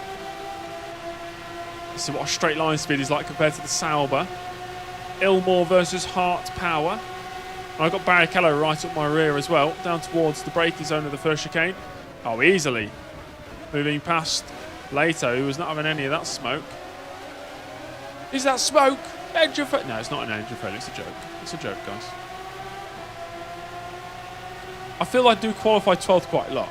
Let's see what our straight line speed is like compared to the Sauber. Ilmore versus Hart Power. And I've got Barrichello right up my rear as well, down towards the braking zone of the first chicane. Oh, easily moving past Leto, who was not having any of that smoke. Is that smoke? Engine failure? No, it's not an engine failure. It's a joke. It's a joke, guys. I feel I do qualify 12th quite a lot.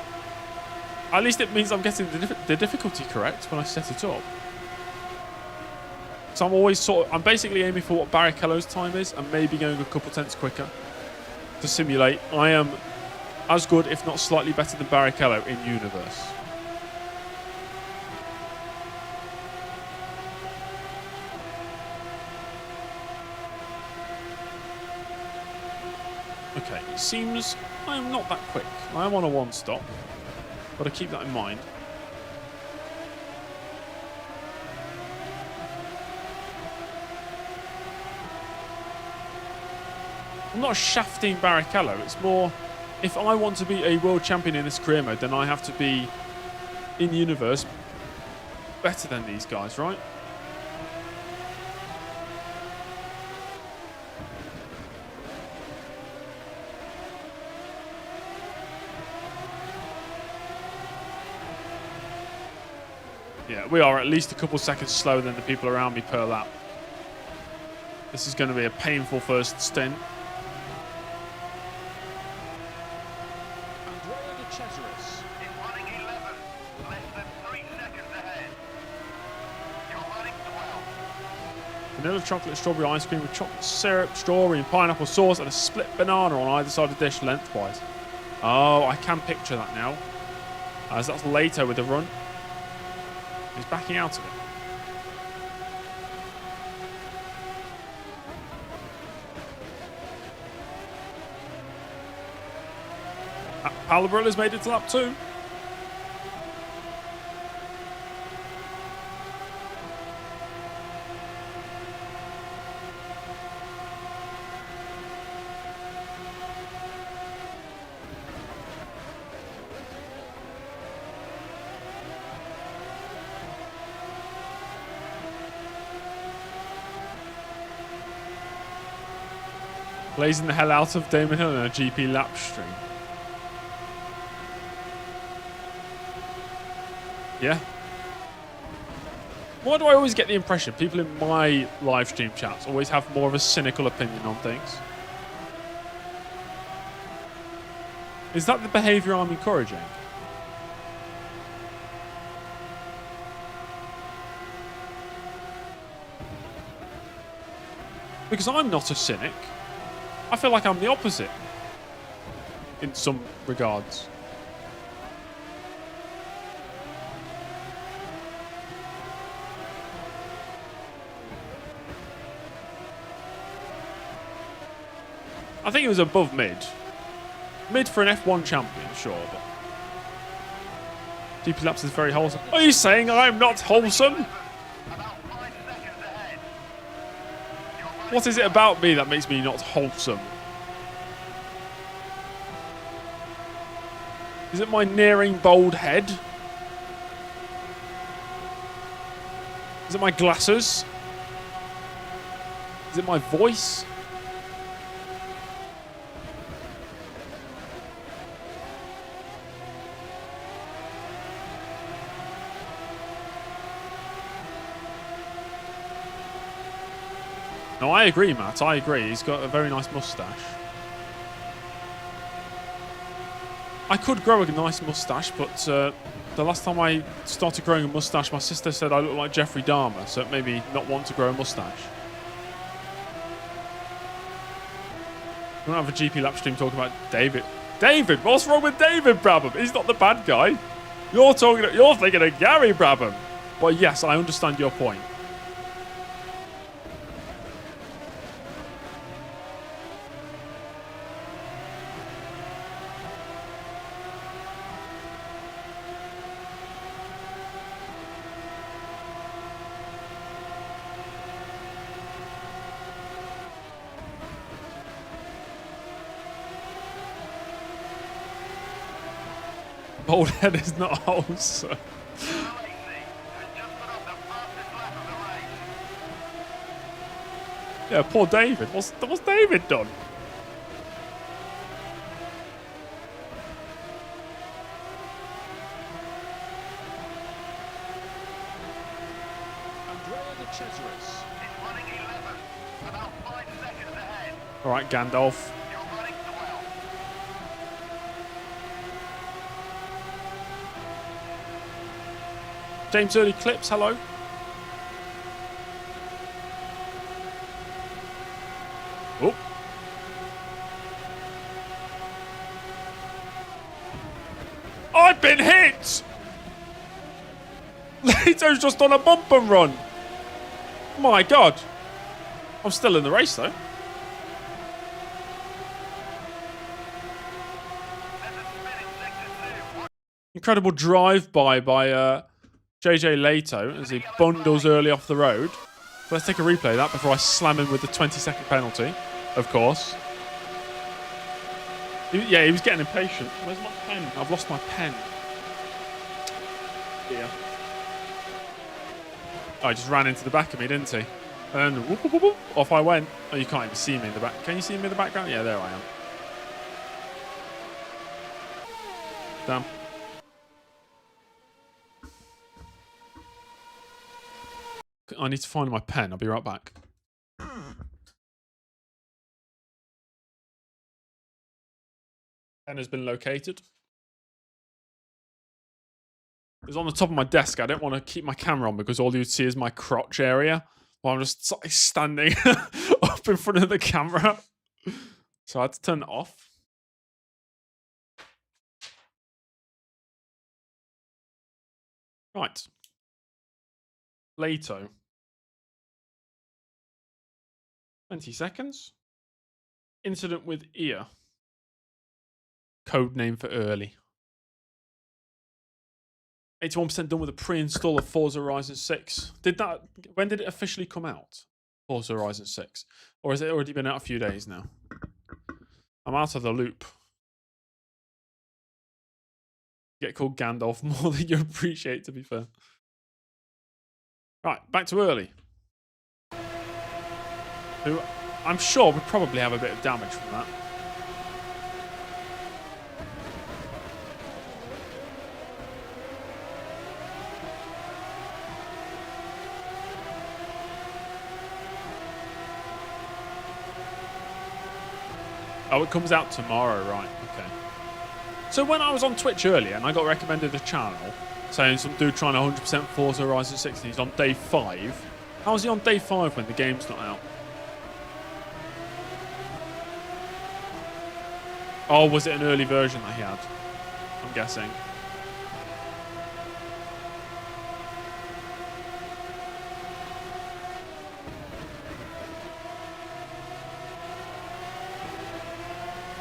At least it means I'm getting the difficulty correct when I set it up. So I'm always I'm basically aiming for what Barrichello's time is and maybe going a couple tenths quicker to simulate. I am as good, if not slightly better than Barrichello in universe. Okay, it seems I am not that quick. I am on a one stop. Got to keep that in mind. I'm not shafting Barrichello. It's more, if I want to be a world champion in this career mode, then I have to be, in universe, better than these guys, right? Yeah, we are at least a couple seconds slower than the people around me per lap. This is going to be a painful first stint. In running 11, less than 3 seconds ahead. You're running 12. Vanilla chocolate strawberry ice cream with chocolate syrup, strawberry and pineapple sauce and a split banana on either side of the dish lengthwise. Oh, I can picture that now. As that's later with the run. He's backing out of it. Palabrilla's made it to lap 2. Blazing the hell out of Damon Hill in a GP lap stream. Yeah. Why do I always get the impression people in my live stream chats always have more of a cynical opinion on things? Is that the behaviour I'm encouraging? Because I'm not a cynic. I feel like I'm the opposite in some regards. I think it was above mid. Mid for an F1 champion, sure, but GP laps is very wholesome. Are you saying I'm not wholesome? About 5 seconds ahead. You're running What is it about me that makes me not wholesome? Is it my nearing bald head? Is it my glasses? Is it my voice? No, I agree, Matt. I agree. He's got a very nice moustache. I could grow a nice moustache, but the last time I started growing a moustache, my sister said I look like Jeffrey Dahmer, so it made me not want to grow a moustache. We don't have a GP lap stream talking about David. David? What's wrong with David Brabham? He's not the bad guy. You're thinking of Gary Brabham. But yes, I understand your point. Bald head is not holes. Hello, AC. Has just put up the fastest lap of the race. Yeah, poor David. What's David done? He's running 11th, about 5 seconds ahead. All right, Gandalf. You're running 12th. James Early Clips, hello. Oh. I've been hit! Leto's just on a bump and run. My God. I'm still in the race, though. There's a spin in sector 2. Incredible drive-by by JJ Leto as he bundles early off the road. So let's take a replay of that before I slam him with the 20-second penalty, of course. Yeah, he was getting impatient. Where's my pen? I've lost my pen. Yeah. Oh, he just ran into the back of me, didn't he? And then whoop, whoop, whoop, whoop, off I went. Oh, you can't even see me in the back. Can you see me in the background? Yeah, there I am. Damn. I need to find my pen. I'll be right back. Pen has been located. It was on the top of my desk. I didn't want to keep my camera on because all you'd see is my crotch area while I'm just standing up in front of the camera. So I had to turn it off. Right. Leto. 20 seconds. Incident with ear. Code name for early. 81% done with a pre-install of Forza Horizon 6. When did it officially come out? Forza Horizon 6. Or has it already been out a few days now? I'm out of the loop. You get called Gandalf more than you appreciate, to be fair. Right, back to early. Who I'm sure would probably have a bit of damage from that. Oh, it comes out tomorrow, right? Okay. So when I was on Twitch earlier and I got recommended a channel saying some dude trying 100% Forza Horizon 6 and he's on day 5. How is he on day 5 when the game's not out? Oh, was it an early version that he had? I'm guessing.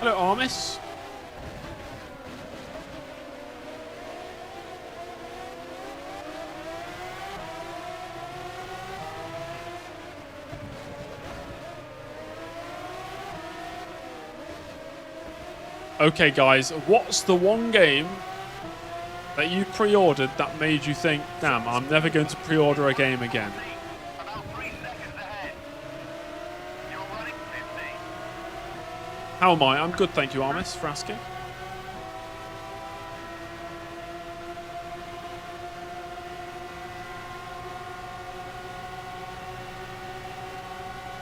Hello, Armis. Okay, guys, what's the one game that you pre-ordered that made you think, damn, I'm never going to pre-order a game again? About 3 seconds ahead. You're running 50. How am I? I'm good, thank you, Armis, for asking.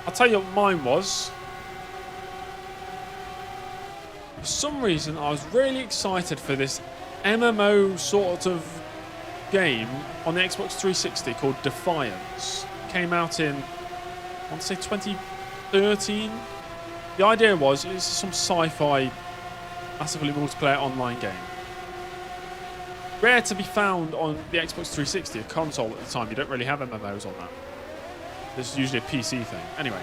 I'll tell you what mine was. For some reason, I was really excited for this MMO sort of game on the Xbox 360 called Defiance. It came out in, I want to say 2013. The idea was it's some sci-fi, massively multiplayer online game. Rare to be found on the Xbox 360, a console at the time. You don't really have MMOs on that. This is usually a PC thing. Anyway.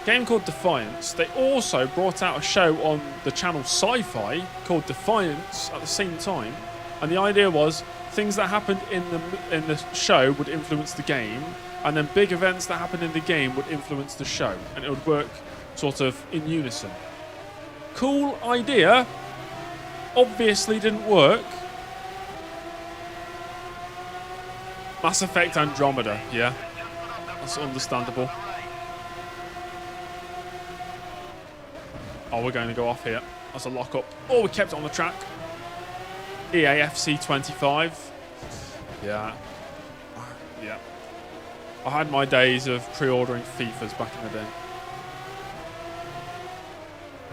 Game called Defiance. They also brought out a show on the channel Sci-Fi called Defiance at the same time, and the idea was things that happened in the show would influence the game, and then big events that happened in the game would influence the show, and it would work sort of in unison. Cool idea. obviously didn't work. Mass Effect Andromeda, yeah. That's understandable. Oh, we're going to go off here. That's a lock-up. Oh, we kept it on the track. EAFC 25. Yeah. Yeah. I had my days of pre-ordering FIFAs back in the day.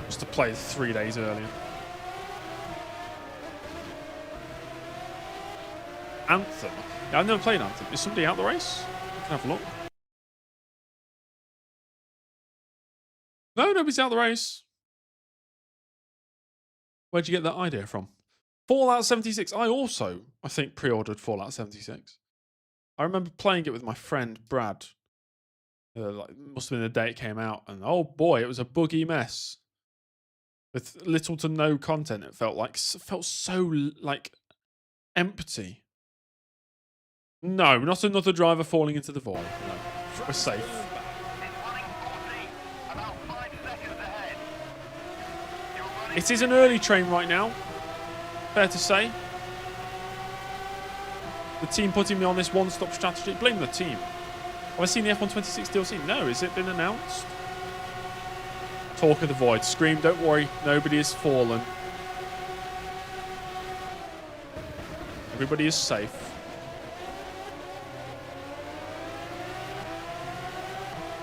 Just to play 3 days earlier. Anthem. Yeah, I've never played Anthem. Is somebody out the race? I can have a look. No, nobody's out the race. Where'd you get that idea from? Fallout 76. I think, pre-ordered Fallout 76. I remember playing it with my friend Brad. Must have been the day it came out. And oh boy, it was a buggy mess. With little to no content, it felt so like empty. No, not another driver falling into the void. No, we're safe. It is an early train right now. Fair to say. The team putting me on this one-stop strategy. Blame the team. Have I seen the F126 DLC? No, has it been announced? Talk of the void. Scream, don't worry. Nobody has fallen. Everybody is safe.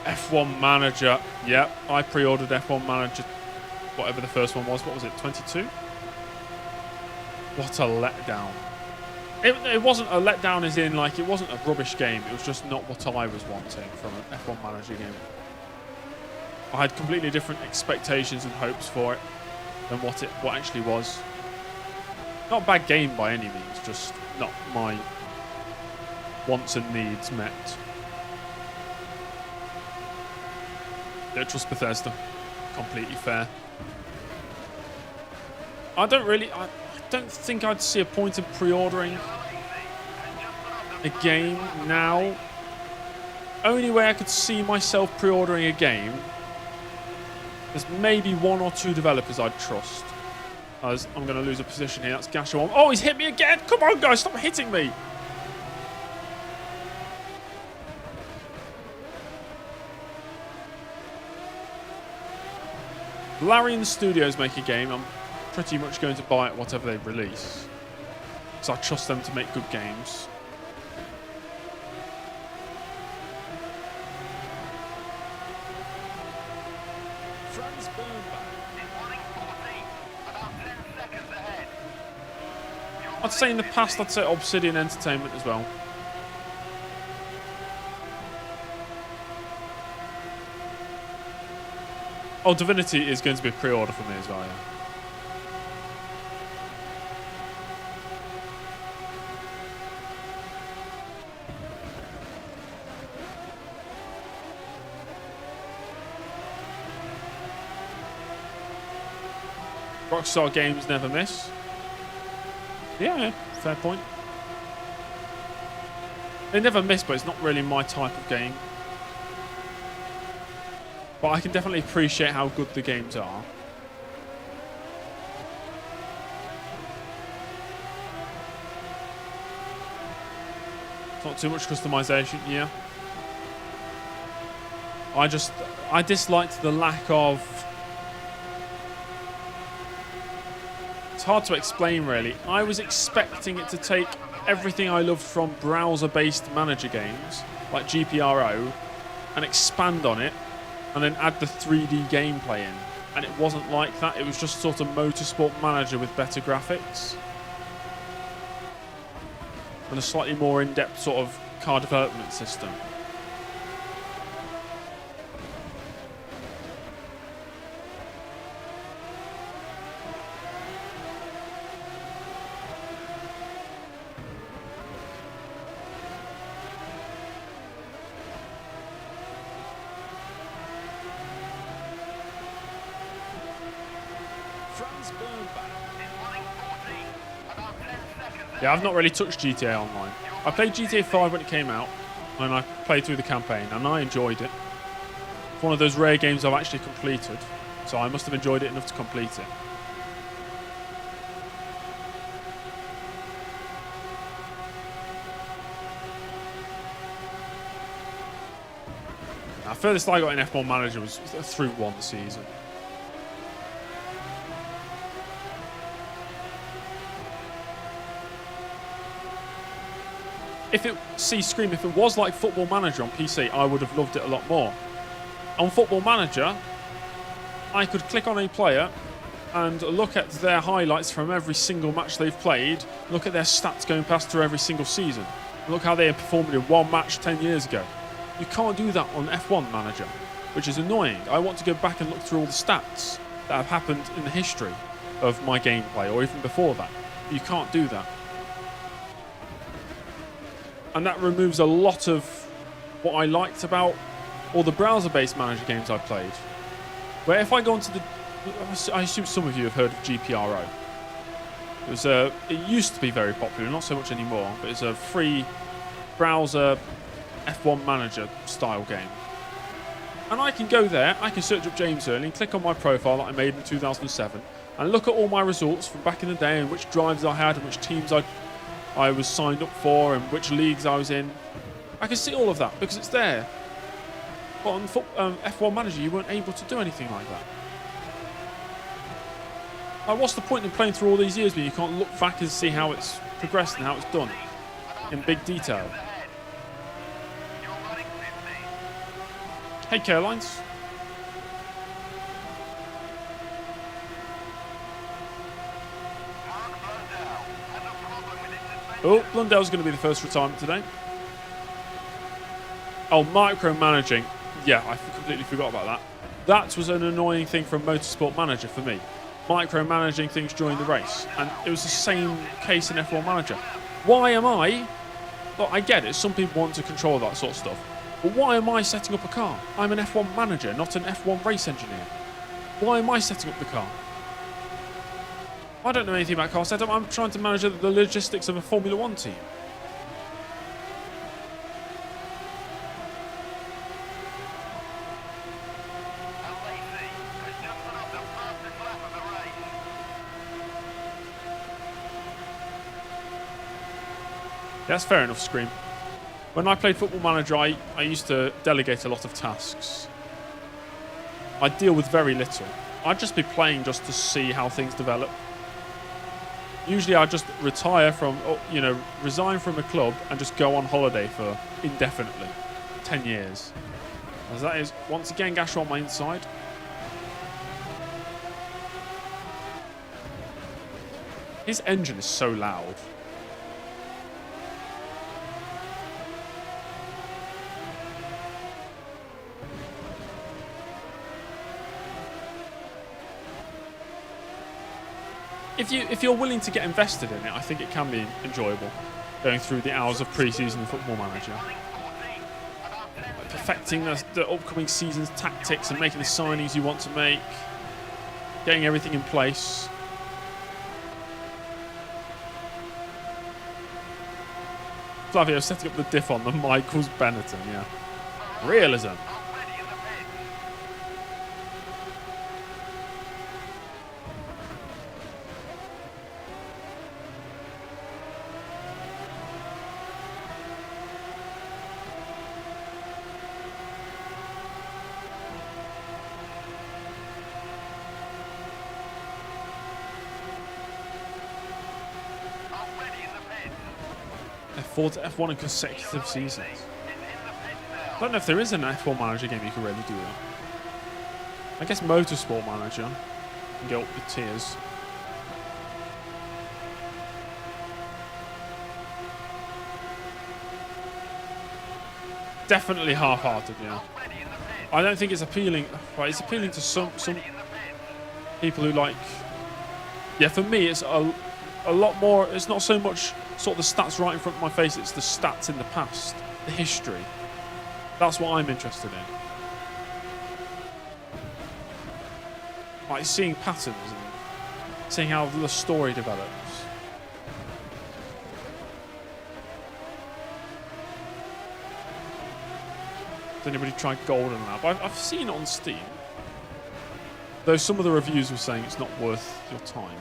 F1 Manager. Yep, I pre-ordered F1 Manager. Whatever the first one was. What was it? 22? What a letdown. It wasn't a letdown as in, like, it wasn't a rubbish game. It was just not what I was wanting from an F1 Manager game. I had completely different expectations and hopes for it than what actually was. Not a bad game by any means, just not my wants and needs met. Yeah, trust Bethesda. Completely fair. I don't think I'd see a point in pre-ordering a game now. Only way I could see myself pre-ordering a game, there's maybe 1 or 2 developers I'd trust. I'm going to lose a position here. That's Gasher. Oh, he's hit me again. Come on, guys. Stop hitting me. Larian Studios make a game. I'm pretty much going to buy it whatever they release, because I trust them to make good games. I'd say in the past, I'd say Obsidian Entertainment as well. Oh, Divinity is going to be a pre-order for me as well, yeah. Rockstar Games never miss. Yeah, fair point. They never miss, but it's not really my type of game. But I can definitely appreciate how good the games are. Not too much customization, yeah. I disliked the lack of... It's hard to explain, really. I was expecting it to take everything I loved from browser-based manager games, like GPRO, and expand on it, and then add the 3D gameplay in. And it wasn't like that. It was just sort of Motorsport Manager with better graphics. And a slightly more in-depth sort of car development system. Yeah, I've not really touched GTA Online. I played GTA 5 when it came out, and I played through the campaign, and I enjoyed it. It's one of those rare games I've actually completed, so I must have enjoyed it enough to complete it. Now, furthest I got in F1 Manager was through one season. If it was like Football Manager on PC, I would have loved it a lot more. On Football Manager, I could click on a player and look at their highlights from every single match they've played, look at their stats going past through every single season, look how they performed in one match 10 years ago. You can't do that on F1 Manager, which is annoying. I want to go back and look through all the stats that have happened in the history of my gameplay, or even before that. You can't do that. And that removes a lot of what I liked about all the browser-based manager games I've played. Where if I go onto the... I assume some of you have heard of GPRO. It used to be very popular, not so much anymore, but it's a free browser F1 Manager style game. And I can go there, I can search up James Early and click on my profile that I made in 2007 and look at all my results from back in the day and which drives I had and which teams I was signed up for and which leagues I was in. I can see all of that because it's there. But on F1 Manager, you weren't able to do anything like that. Like, what's the point in playing through all these years when you can't look back and see how it's progressed and how it's done in big detail? Hey, Carolines. Oh, Blundell's going to be the first retirement today. Oh, micromanaging. Yeah, I completely forgot about that. That was an annoying thing from Motorsport Manager for me. Micromanaging things during the race. And it was the same case in F1 Manager. Why am I... Well, I get it. Some people want to control that sort of stuff. But why am I setting up a car? I'm an F1 manager, not an F1 race engineer. Why am I setting up the car? I don't know anything about car setup. I'm trying to manage the logistics of a Formula 1 team. That's fair enough, Scream. When I played Football Manager, I used to delegate a lot of tasks. I deal with very little. I'd just be playing just to see how things develop. Usually I'd just retire from, resign from a club and just go on holiday for indefinitely. 10 years. As that is, once again, Gasher on my inside. His engine is so loud. If you're willing to get invested in it, I think it can be enjoyable. Going through the hours of pre-season Football Manager. Like perfecting the upcoming season's tactics and making the signings you want to make. Getting everything in place. Flavio setting up the diff on the Michaels Benetton, yeah. Realism. To F1 in consecutive seasons. I don't know if there is an F1 Manager game you can really do that. I guess Motorsport Manager can get up the tiers. Definitely half-hearted, yeah. I don't think it's appealing. Right, it's appealing to some people who like. Yeah, for me, it's a lot more. It's not so much sort of the stats right in front of my face. It's the stats in the past, the history. That's what I'm interested in. Like seeing patterns and seeing how the story develops. Has anybody tried Golden Lab? I've seen it on Steam. Though some of the reviews were saying it's not worth your time.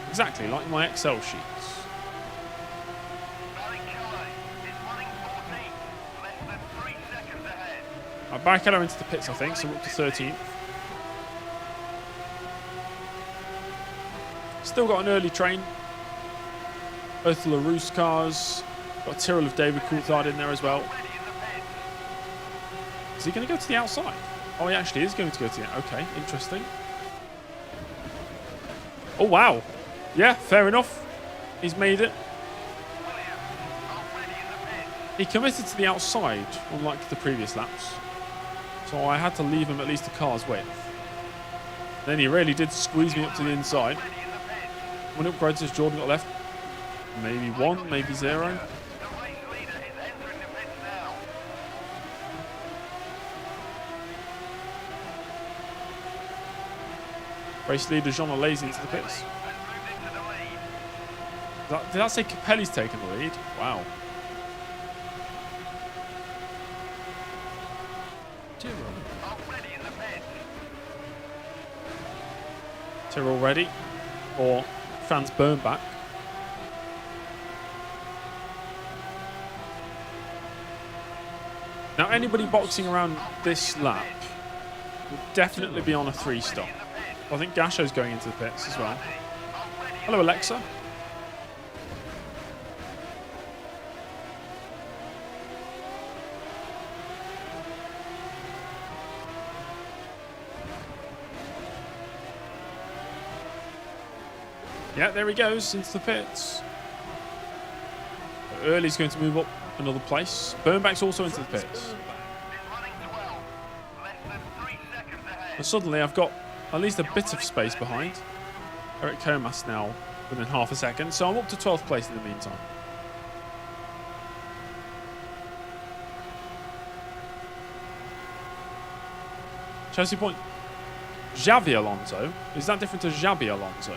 Exactly, like my Excel sheets. Barrichello into the pits, I think, so we're up to 13th. Still got an early train. Both the LaRousse cars. Got a Tyrrell of David Coulthard in there as well. Is he going to go to the outside? Oh, he actually is going to go to the... Okay, interesting. Oh, wow. Yeah, fair enough. He's made it. He committed to the outside, unlike the previous laps. So I had to leave him at least a car's width. Then he really did squeeze me up to the inside. When it upgrades, Jordan got left. Maybe 1, maybe 0. Race leader Jean Alaise into the pits. Did that say Capelli's taken the lead? Wow. Tyrrell ready. Or Franz Bernbach. Now, anybody boxing around this lap would definitely be on a 3-stop. I think Gasho's going into the pits as well. Hello, Alexa. Yeah, there he goes into the pits. Early's going to move up another place. Bernbach's also into the pits. But suddenly I've got at least a bit of space behind. Eric Comas now within half a second. So I'm up to 12th place in the meantime. Chelsea point. Xavi Alonso. Is that different to Xabi Alonso?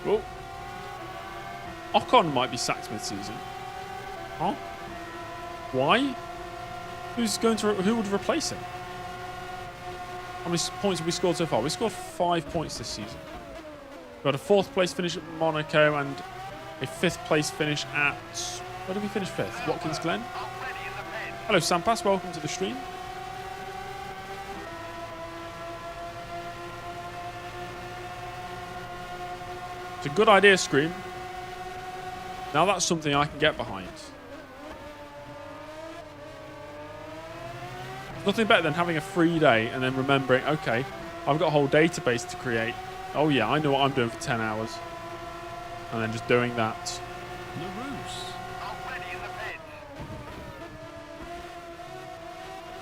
Oh. Ocon might be sacked mid-season. Huh? Why? Who would replace him? How many points have we scored so far? We scored 5 points this season. We got a 4th place finish at Monaco and a 5th place finish at... Where did we finish 5th? Watkins Glen? Hello, Sampas. Welcome to the stream. It's a good idea, Scream. Now that's something I can get behind. Nothing better than having a free day and then remembering, okay, I've got a whole database to create. Oh yeah, I know what I'm doing for 10 hours. And then just doing that.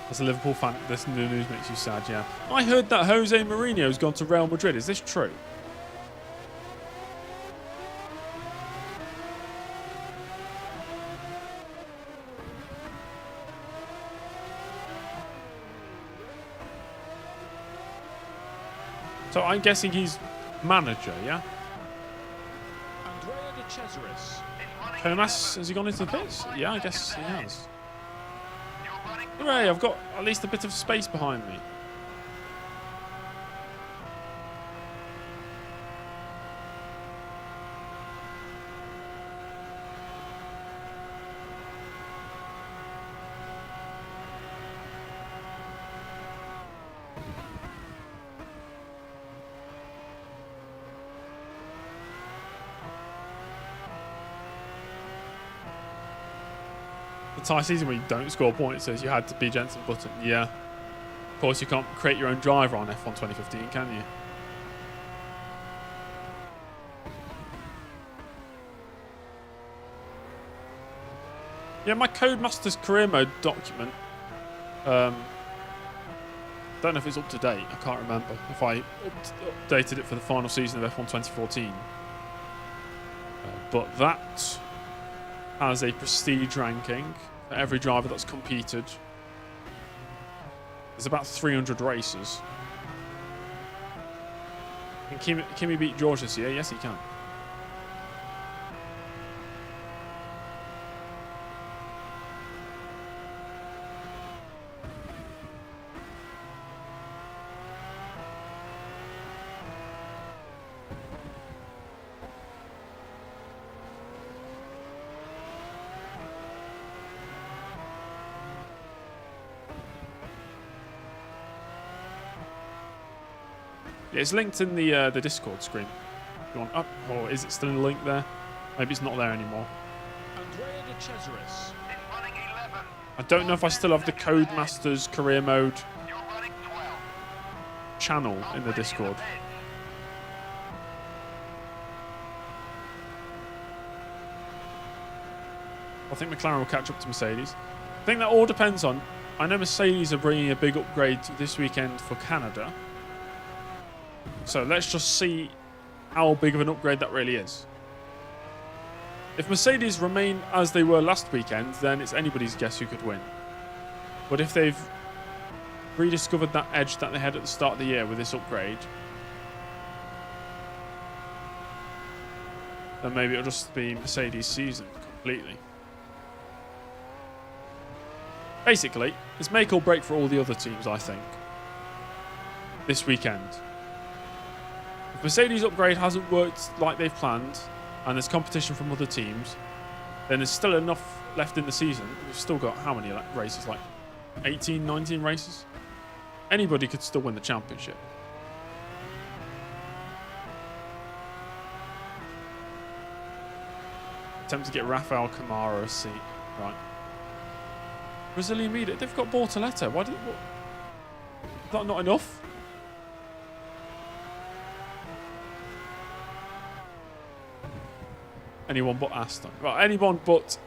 As a Liverpool fan, this new news makes you sad, yeah. I heard that Jose Mourinho's gone to Real Madrid. Is this true? So I'm guessing he's manager, yeah? Comas, has he gone into the pits? Yeah, I guess he has. Hooray, I've got at least a bit of space behind me. The entire season where you don't score points says you had to be Jensen Button. Yeah. Of course, you can't create your own driver on F1 2015, can you? Yeah, my Codemasters career mode document. Don't know if it's up to date. I can't remember if I updated it for the final season of F1 2014. But that has a prestige ranking for every driver that's competed. There's about 300 races. Can Kimi beat George this year? Yes, he can. Yeah, it's linked in the Discord screen. You want up, or is it still in the link there? Maybe it's not there anymore. Andrea de Cesaris. is running 11. I don't know if I still have the Codemasters career mode You're running 12. channel in the Already Discord. pits. I think McLaren will catch up to Mercedes. I think that all depends on... I know Mercedes are bringing a big upgrade this weekend for Canada. So let's just see how big of an upgrade that really is. If Mercedes remain as they were last weekend, then it's anybody's guess who could win. But if they've rediscovered that edge that they had at the start of the year with this upgrade, then maybe it'll just be Mercedes' season completely. Basically, it's make or break for all the other teams, I think, this weekend. If Mercedes' upgrade hasn't worked like they've planned, and there's competition from other teams, then there's still enough left in the season. We've still got how many races? Like 18, 19 races? Anybody could still win the championship. Attempt to get Rafael Camara a seat. Right. Brazilian media. They've got Bortoleto. Why did... What? Is that not enough? Anyone but Aston. Right, anyone but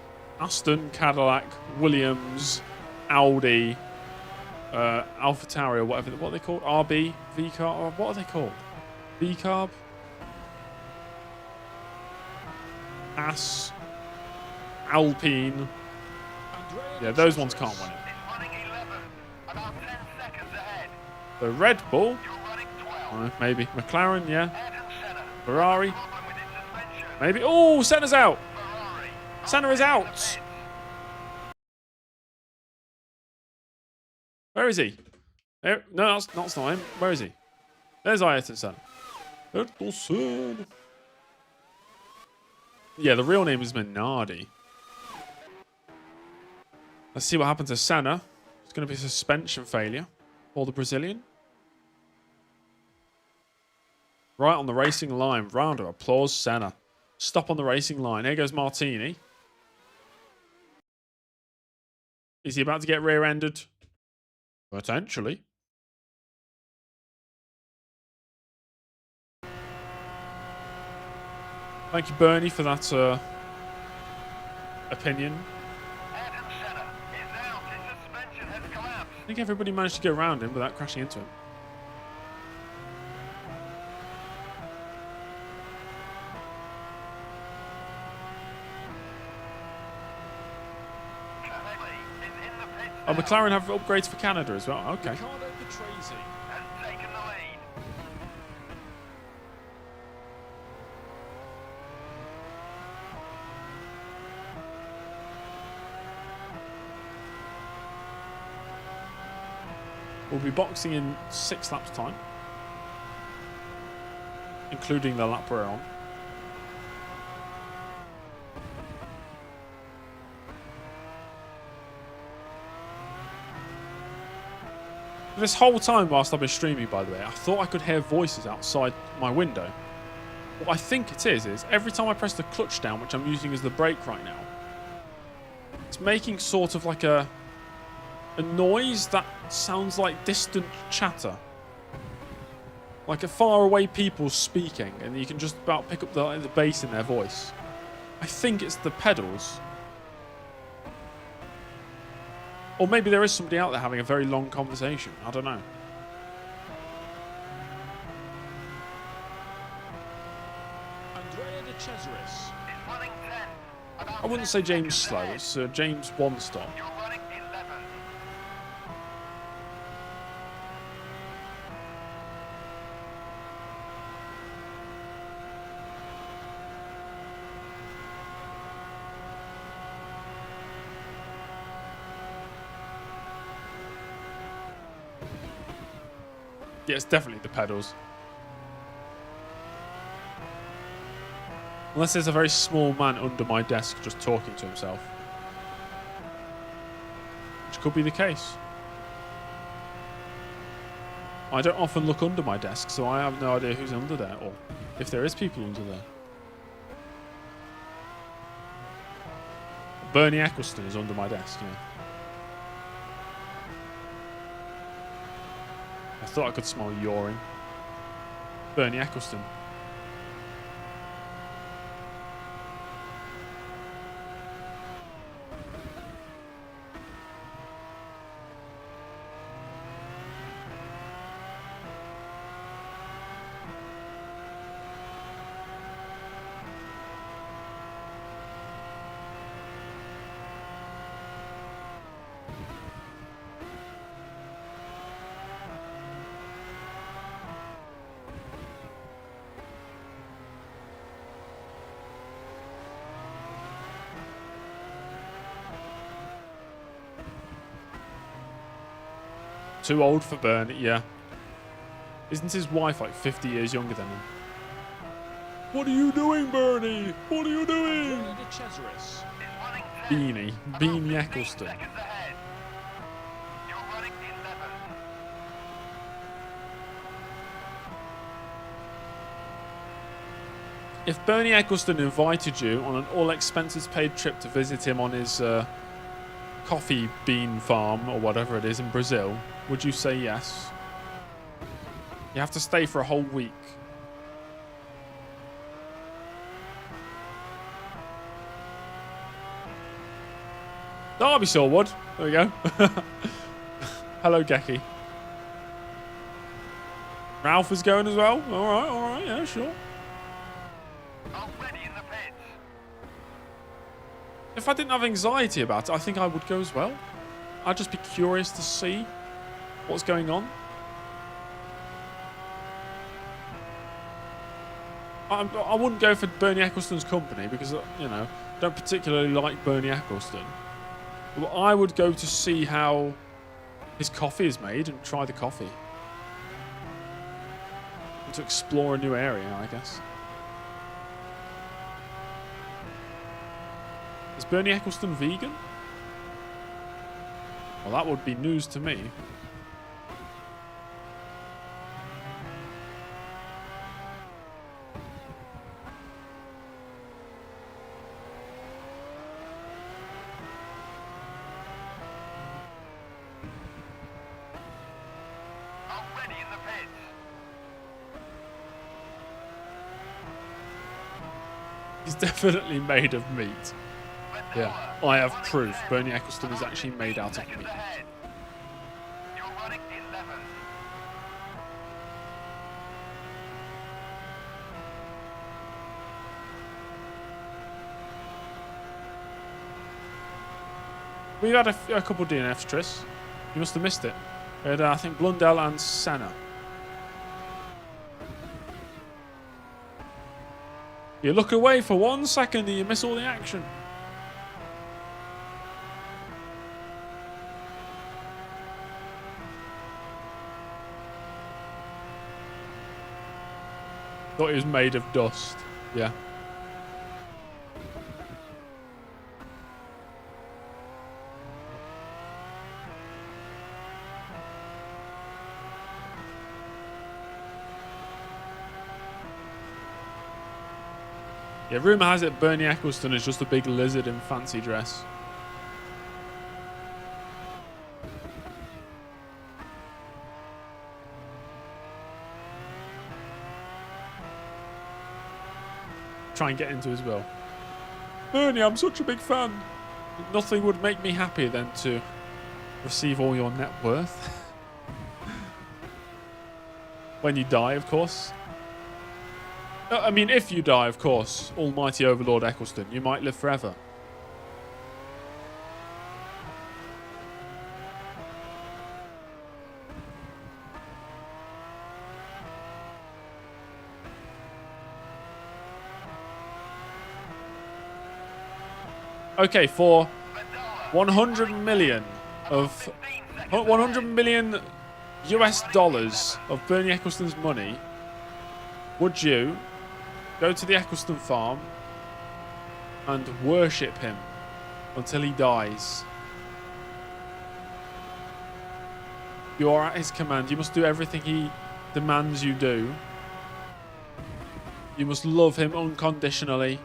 Aston, Cadillac, Williams, Audi, AlphaTauri, or whatever. What are they called? RB? V-Carb? What are they called? V-Carb? As, Alpine. Yeah, those ones can't win it. Is running 11. About 10 seconds ahead. The Red Bull, You're running 12. maybe. McLaren, yeah. Ayrton Senna. Ferrari, Problem with his suspension. maybe. Oh, Senna's out. Ferrari. Senna is out. Where is he? There, no, that's not him. Where is he? There's Ayrton Senna. Ayrton Senna. Yeah, the real name is Minardi. Let's see what happens to Senna. It's going to be a suspension failure for the Brazilian. Right on the racing line. Round of applause, Senna. Stop on the racing line. Here goes Martini. Is he about to get rear-ended? Potentially. Thank you, Bernie, for that opinion. Ayrton Senna is out. His suspension has collapsed. I think everybody managed to get around him without crashing into him. Cavalli is in the pits Oh, now. McLaren have upgrades for Canada as well. Okay. Ricardo Patrese. Has taken the lead. We'll be boxing in 6 laps time, including the lap we're on. This whole time whilst I've been streaming, by the way, I thought I could hear voices outside my window. What I think it is every time I press the clutch down, which I'm using as the brake right now, it's making sort of like a noise that sounds like distant chatter. Like a faraway people speaking, and you can just about pick up the bass in their voice. I think it's the pedals. Or maybe there is somebody out there having a very long conversation. I don't know. Andrea de Cesaris. Is running 10. About I wouldn't 10 say James seconds slow. ahead. It's James one stop. You're running 11. Yeah, it's definitely the pedals. Unless there's a very small man under my desk just talking to himself. Which could be the case. I don't often look under my desk, so I have no idea who's under there or if there is people under there. Bernie Eccleston is under my desk, yeah. I thought I could smell urine. Bernie Eccleston. Too old for Bernie, yeah. Isn't his wife like 50 years younger than him? What are you doing, Bernie? What are you doing? Where the Cesaris? Beanie. Beanie Eccleston. Seconds ahead. You're running 11. If Bernie Eccleston invited you on an all-expenses-paid trip to visit him on his coffee bean farm or whatever it is in Brazil, would you say yes? You have to stay for a whole week. Derby Silwood. There we go. Hello, Gecky. Ralph is going as well. All right, yeah, sure. Already in the pits. If I didn't have anxiety about it, I think I would go as well. I'd just be curious to see what's going on. I wouldn't go for Bernie Eccleston's company because, you know, don't particularly like Bernie Eccleston. But I would go to see how his coffee is made and try the coffee. And to explore a new area, I guess. Is Bernie Eccleston vegan? Well, that would be news to me. Already in the pits. He's definitely made of meat. Yeah, I have proof. Bernie Eccleston is actually made out of Seconds meat. ahead. You're running 11. We had a couple of DNFs, Tris. You must have missed it. We had, I think, Blundell and Senna. You look away for 1 second and you miss all the action. Thought he was made of dust. Yeah. Yeah, rumour has it Bernie Eccleston is just a big lizard in fancy dress. Try and get into his will. Bernie, I'm such a big fan. Nothing would make me happier than to receive all your net worth. When you die, of course. I mean, if you die, of course, Almighty Overlord Eccleston, you might live forever. Okay, for 100 million of 100 million US dollars of Bernie Eccleston's money, would you go to the Eccleston farm and worship him until he dies? You are at his command. You must do everything he demands you do. You must love him unconditionally.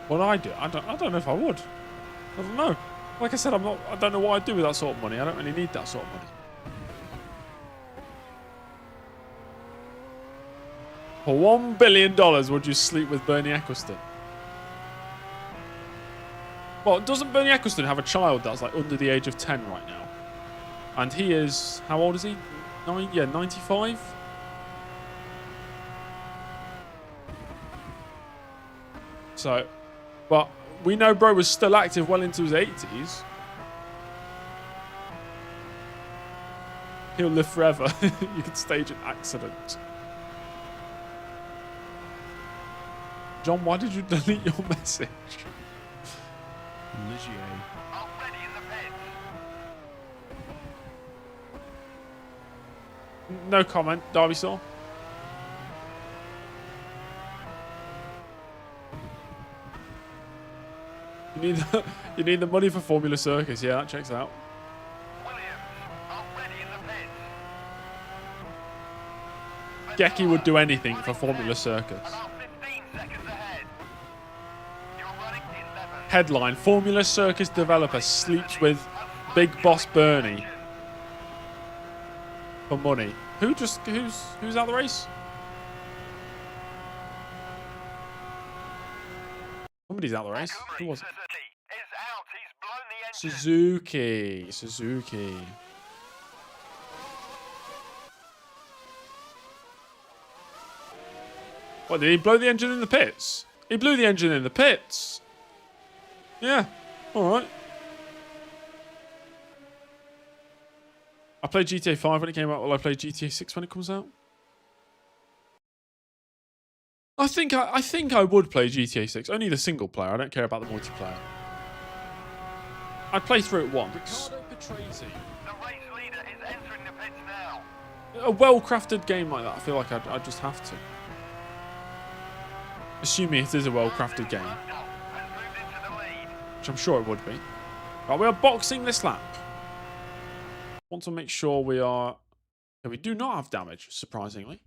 What I do? I don't know if I would. I don't know. Like I said, I don't know what I'd do with that sort of money. I don't really need that sort of money. For $1 billion, would you sleep with Bernie Ecclestone? Well, doesn't Bernie Ecclestone have a child that's like under the age of 10 right now? And he is, how old is he? 95? So, but we know bro was still active well into his 80s. He'll live forever. You could stage an accident. John, why did you delete your message? Ligier. Already in the pits. No comment, Derby Saw. You need the money for Formula Circus. Yeah, that checks out. Williams, already in the pits. Gecky would do anything for Formula Circus. About 15 seconds ahead. You're running 11. Headline: Formula Circus developer sleeps with Big Boss Bernie for money. Who's out the race? Somebody's out the race. Who was it? Is out. He's blown the engine. Suzuki. What, did he blow the engine in the pits? He blew the engine in the pits. Yeah. Alright. I played GTA 5 when it came out. Will I play GTA 6 when it comes out? I think I would play GTA 6. Only the single player. I don't care about the multiplayer. I'd play through it once. Ricardo Patrese. The race leader is entering the pits now. A well-crafted game like that, I feel like I'd just have to. Assuming it is a well-crafted game, Rounded up and moved into the lead. which I'm sure it would be. Right, we are boxing this lap. Want to make sure we are... Yeah, we do not have damage, surprisingly.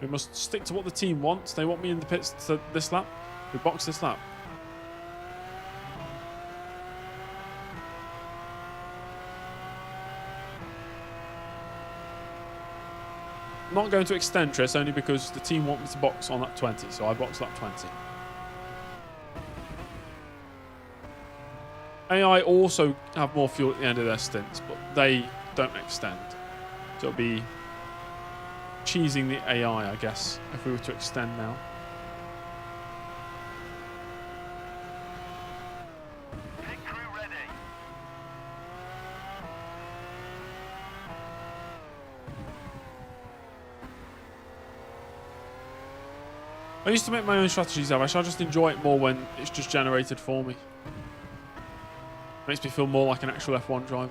We must stick to what the team wants. They want me in the pits to this lap. We box this lap. I'm not going to extend Tris only because the team want me to box on lap 20, so I box lap 20. AI also have more fuel at the end of their stints, but they don't extend. So it'll be cheesing the AI, I guess, if we were to extend now. Pit crew ready. I used to make my own strategies, Avash. I just enjoy it more when it's just generated for me. Makes me feel more like an actual F1 driver.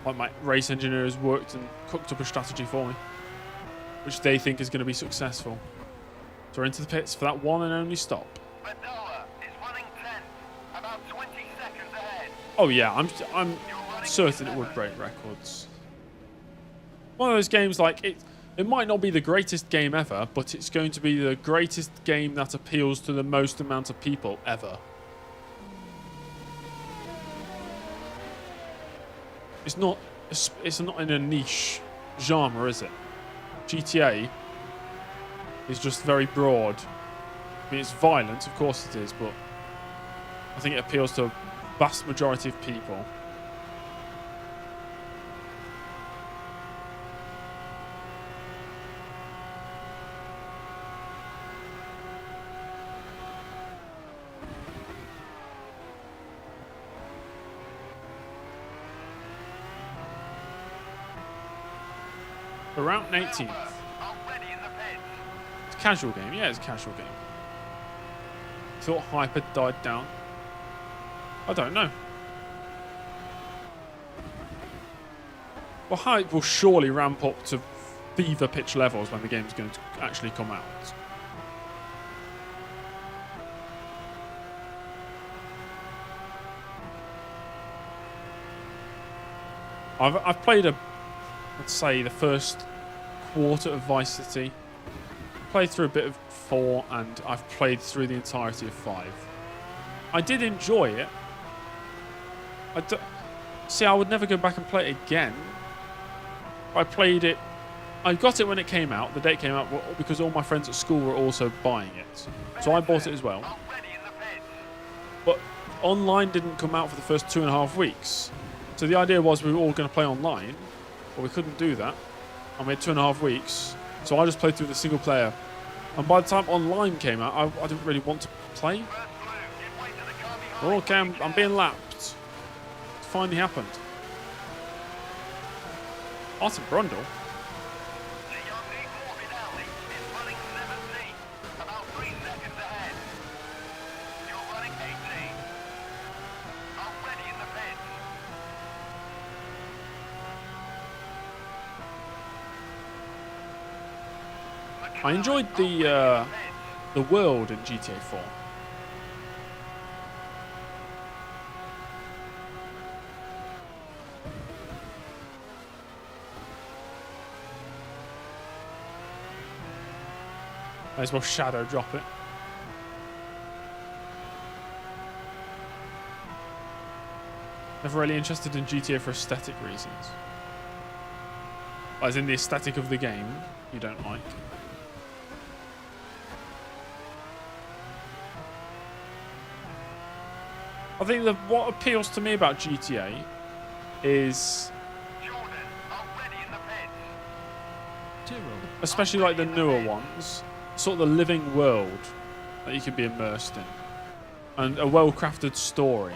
Like my race engineer has worked and cooked up a strategy for me, which they think is going to be successful. So we're into the pits for that one and only stop. Badola is running 10th, about 20 seconds ahead. Oh yeah, I'm certain it would break records. One of those games like it might not be the greatest game ever, but it's going to be the greatest game that appeals to the most amount of people ever. It's not in a niche genre, is it? GTA is just very broad. I mean, it's violent, of course it is, but I think it appeals to a vast majority of people. We're out in 18th. Already in the pits. It's a casual game. Yeah, it's a casual game. Thought hype had died down. I don't know. Well, hype will surely ramp up to fever pitch levels when the game's going to actually come out. I've played let's say the first quarter of Vice City, played through a bit of 4, and I've played through the entirety of 5. I did enjoy it. See, I would never go back and play it again. I played it. I got it when it came out, the day it came out, because all my friends at school were also buying it. So I bought it as well. But online didn't come out for the first 2.5 weeks. So the idea was we were all going to play online, but we couldn't do that. And we had 2.5 weeks. So I just played through the single player. And by the time online came out, I didn't really want to play. Oh, okay, I'm being lapped. It finally happened. Arthur Brundle. I enjoyed the world in GTA 4. May as well shadow drop it. Never really interested in GTA for aesthetic reasons. As in the aesthetic of the game, you don't like. I think that what appeals to me about GTA is, especially like the newer ones, sort of the living world that you can be immersed in, and a well-crafted story.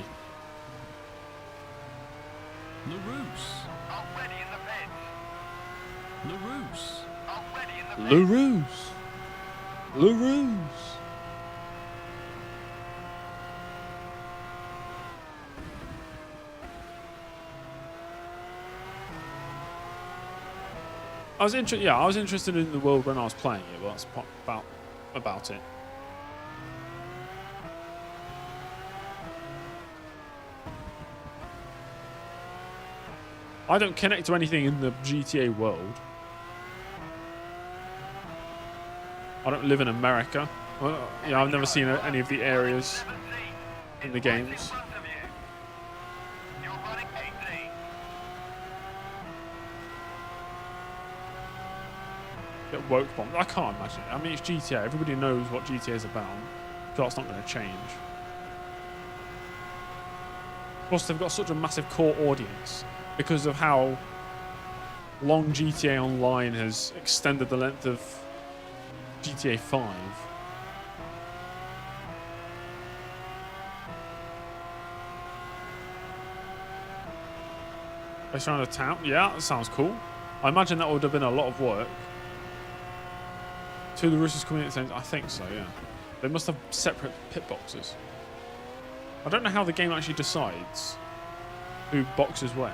LaRousse. I was interested in the world when I was playing it, but that's about it. I don't connect to anything in the GTA world. I don't live in America. Well, yeah, I've never seen any of the areas in the games. Get woke bombed. I can't imagine it. I mean, it's GTA. Everybody knows what GTA is about. So that's not going to change. Plus, they've got such a massive core audience because of how long GTA Online has extended the length of GTA 5. Based around a town? Yeah, that sounds cool. I imagine that would have been a lot of work. Two of the roosters coming in at the same time? I think so, yeah. They must have separate pit boxes. I don't know how the game actually decides who boxes where.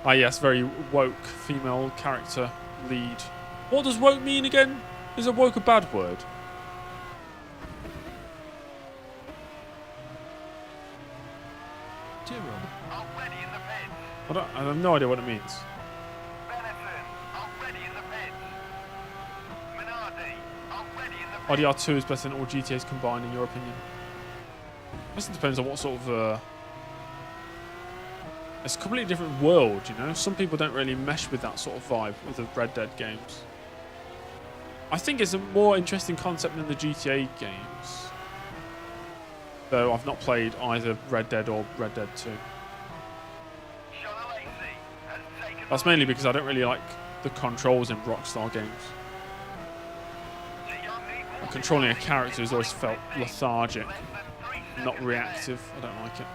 Ah, yes, very woke female character lead. What does woke mean again? Is a woke a bad word? I have no idea what it means. RDR2 is better than all GTAs combined, in your opinion? I guess it depends on what sort of... It's a completely different world, you know? Some people don't really mesh with that sort of vibe with the Red Dead games. I think it's a more interesting concept than the GTA games. Though I've not played either Red Dead or Red Dead 2. That's mainly because I don't really like the controls in Rockstar games. And controlling a character has always felt lethargic, not reactive. I don't like it.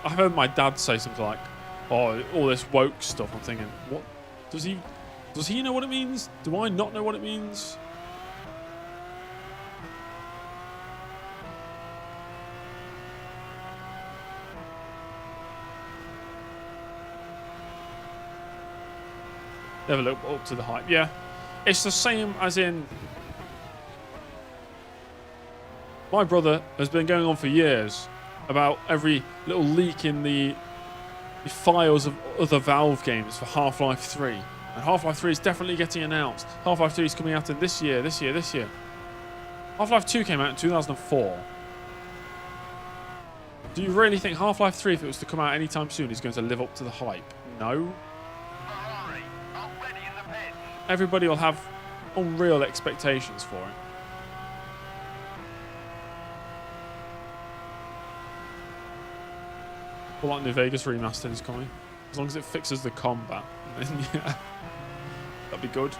I heard my dad say something like, "Oh, all this woke stuff." I'm thinking, what does he know what it means? Do I not know what it means? Never look up to the hype. Yeah, it's the same as in. My brother has been going on for years about every little leak in the files of other Valve games for Half-Life 3. And Half-Life 3 is definitely getting announced. Half-Life 3 is coming out in this year. Half-Life 2 came out in 2004. Do you really think Half-Life 3, if it was to come out anytime soon, is going to live up to the hype? No. Ferrari, already in the pits. Everybody will have unreal expectations for it. Well, like New Vegas Remastered is coming. As long as it fixes the combat, then yeah, that'd be good.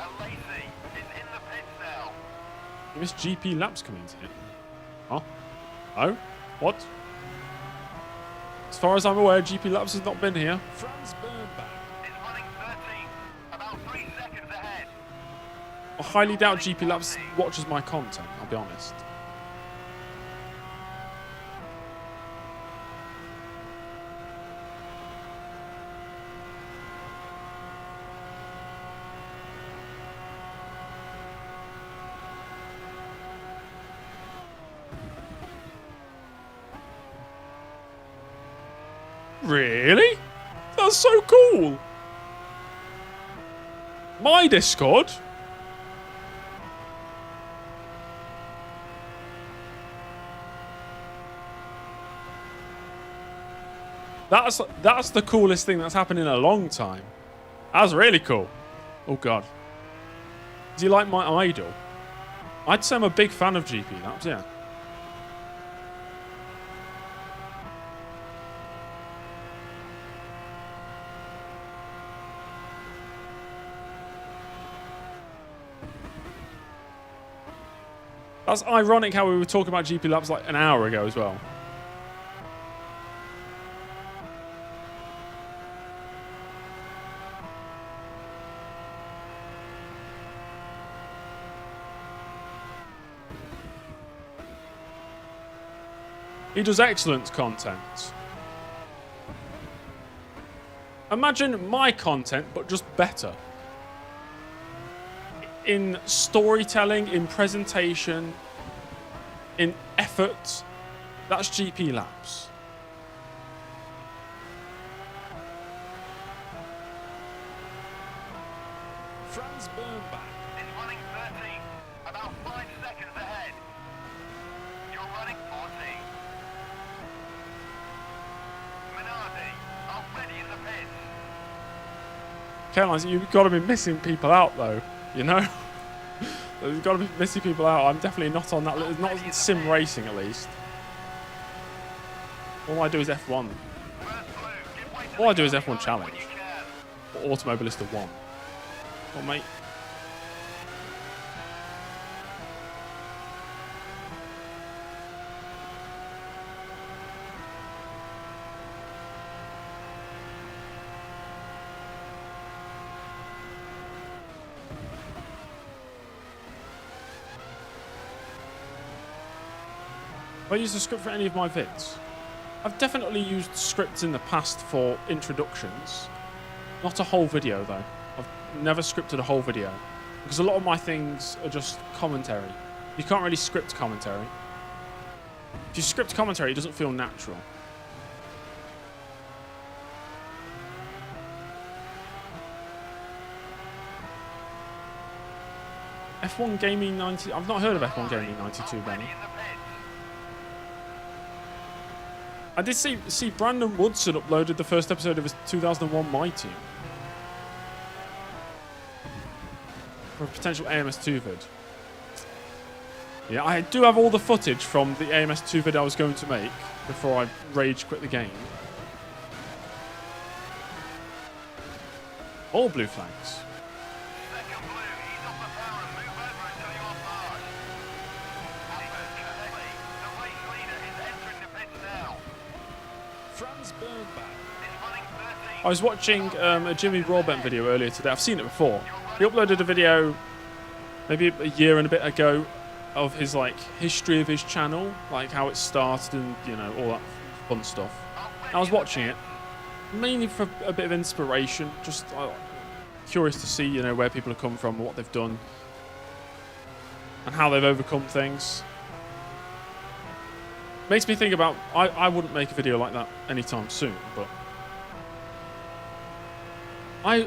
And Lacey is in the pits now. You missed GP laps coming into it. Huh? Oh? What? As far as I'm aware, GP laps has not been here. Franz Bernbach. Is running 13, about 3 seconds ahead. I highly doubt GP laps watches my content, I'll be honest. Really? That's so cool. My Discord? That's the coolest thing that's happened in a long time. That's really cool. Oh god. Is he like my idol? I'd say I'm a big fan of GP Laps, yeah. That's ironic how we were talking about GP Laps like an hour ago as well. He does excellent content. Imagine my content, but just better. In storytelling, in presentation, in effort. That's GP Laps. Franz Bernbach. Is running 13, about 5 seconds ahead. You're running 14. Minardi, already in the pits. Caroline, you've got to be missing people out though, you know? You've got to be missing people out. I'm definitely not on that. Not in sim racing at least. All I do is F1. All I do is F1 Challenge. Or Automobilista 1. Oh, mate. Have I used a script for any of my vids? I've definitely used scripts in the past for introductions. Not a whole video though. I've never scripted a whole video. Because a lot of my things are just commentary. You can't really script commentary. If you script commentary, it doesn't feel natural. F1 Gaming 90... I've not heard of F1 Gaming 92, Benny. I did see Brandon Woodson uploaded the first episode of his 2001 My Team. For a potential AMS2 vid. Yeah, I do have all the footage from the AMS2 vid I was going to make before I rage quit the game. All blue flags. Franz Bernbach. Is running 13. I was watching a Jimmy Broadbent video earlier today. I've seen it before. He uploaded a video maybe a year and a bit ago of his like history of his channel, like how it started and you know all that fun stuff. And I was watching it mainly for a bit of inspiration, just curious to see you know where people have come from, what they've done, and how they've overcome things. Makes me think about I wouldn't make a video like that anytime soon, but I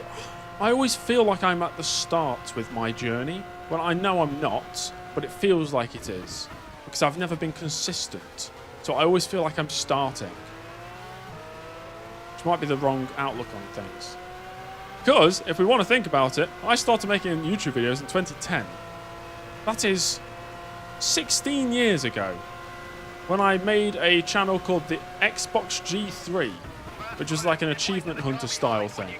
always feel like I'm at the start with my journey. Well, I know I'm not, but it feels like it is because I've never been consistent. So I always feel like I'm starting, which might be the wrong outlook on things. Because if we want to think about it, I started making YouTube videos in 2010. That is 16 years ago, when I made a channel called the Xbox G3, which was like an achievement hunter style thing.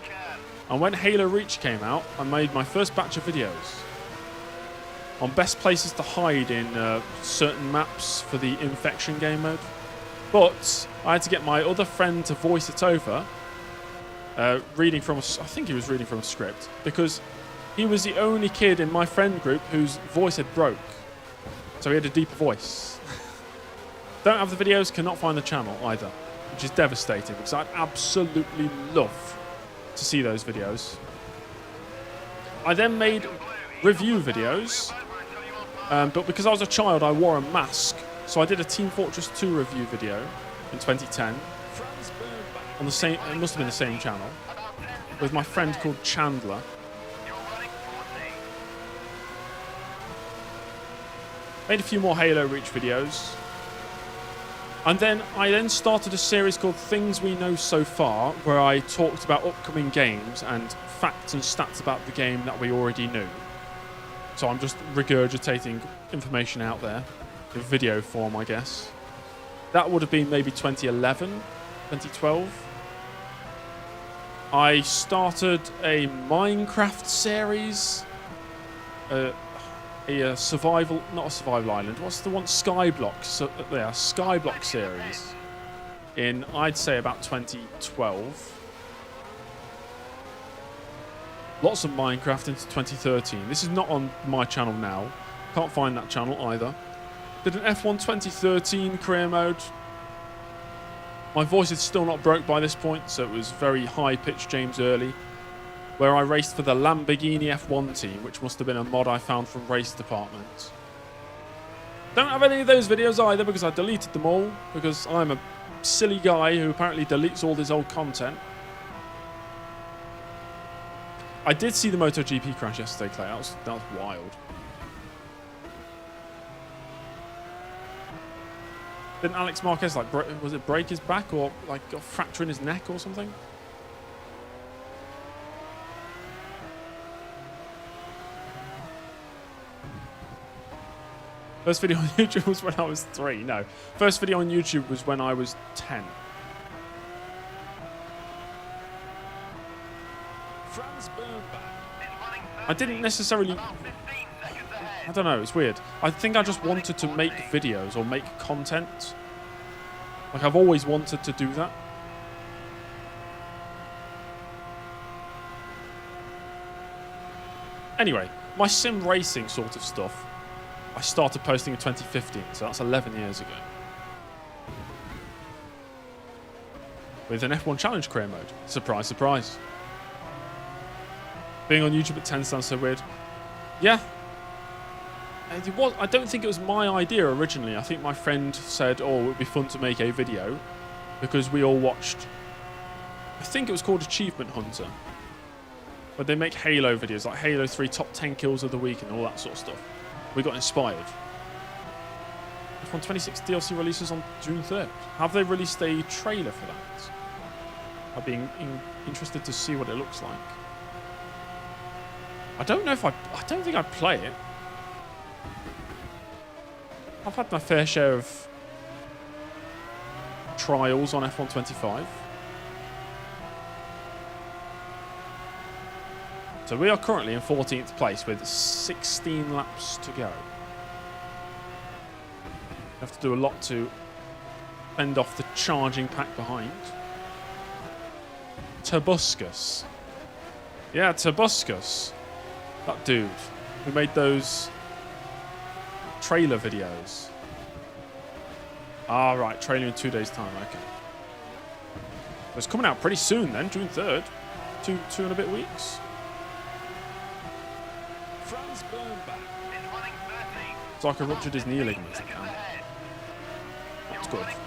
And when Halo Reach came out, I made my first batch of videos on best places to hide in certain maps for the Infection game mode. But I had to get my other friend to voice it over, reading from I think he was reading from a script, because he was the only kid in my friend group whose voice had broke. So he had a deeper voice. Don't have the videos, cannot find the channel either, which is devastating because I'd absolutely love to see those videos. I then made review videos, but because I was a child, I wore a mask. So I did a Team Fortress 2 review video in 2010 Franz Bernbach. on the same, it must have been the same channel, with my friend called Chandler. You're running 14. Made a few more Halo Reach videos. And then I started a series called Things We Know So Far, where I talked about upcoming games and facts and stats about the game that we already knew. So I'm just regurgitating information out there in video form, I guess. That would have been maybe 2011, 2012. I started a Minecraft series. A survival, not a survival island. What's the one? Skyblock. So, yeah, Skyblock series. In I'd say about 2012. Lots of Minecraft into 2013. This is not on my channel now. Can't find that channel either. Did an F1 2013 career mode. My voice is still not broke by this point, so it was very high-pitched James Early, where I raced for the Lamborghini F1 team, which must have been a mod I found from Race Department. Don't have any of those videos either because I deleted them all, because I'm a silly guy who apparently deletes all his old content. I did see the MotoGP crash yesterday, Clay. That was wild. Didn't Alex Marquez, like, was it break his back or like got a fracture in his neck or something? First video on YouTube was when I was 3. No. First video on YouTube was when I was 10. Franz Bernbach. Is running 13. I didn't necessarily... About 15 seconds ahead. I don't know, it's weird. I think I just wanted to make videos or make content. Like, I've always wanted to do that. Anyway, my sim racing sort of stuff, I started posting in 2015, so that's 11 years ago. With an F1 Challenge career mode. Surprise, surprise. Being on YouTube at 10 sounds so weird. Yeah. I don't think it was my idea originally. I think my friend said, oh, it would be fun to make a video because we all watched, I think it was called Achievement Hunter, where they make Halo videos, like Halo 3 top 10 kills of the week and all that sort of stuff. We got inspired. F1 26 DLC releases on June 3rd. Have they released a trailer for that? I'd be interested to see what it looks like. I don't know if I don't think I'd play it. I've had my fair share of trials on F1 25. So we are currently in 14th place with 16 laps to go. Have to do a lot to fend off the charging pack behind. Tobuscus. Yeah, Tobuscus. That dude who made those trailer videos. Ah, right. Trailer in 2 days' time. Okay. It's coming out pretty soon then, June 3rd. Two and a bit weeks. Franz Burnback. Is running 13. It's like I ruptured his knee ligaments. Seconds ahead. That's You're good. running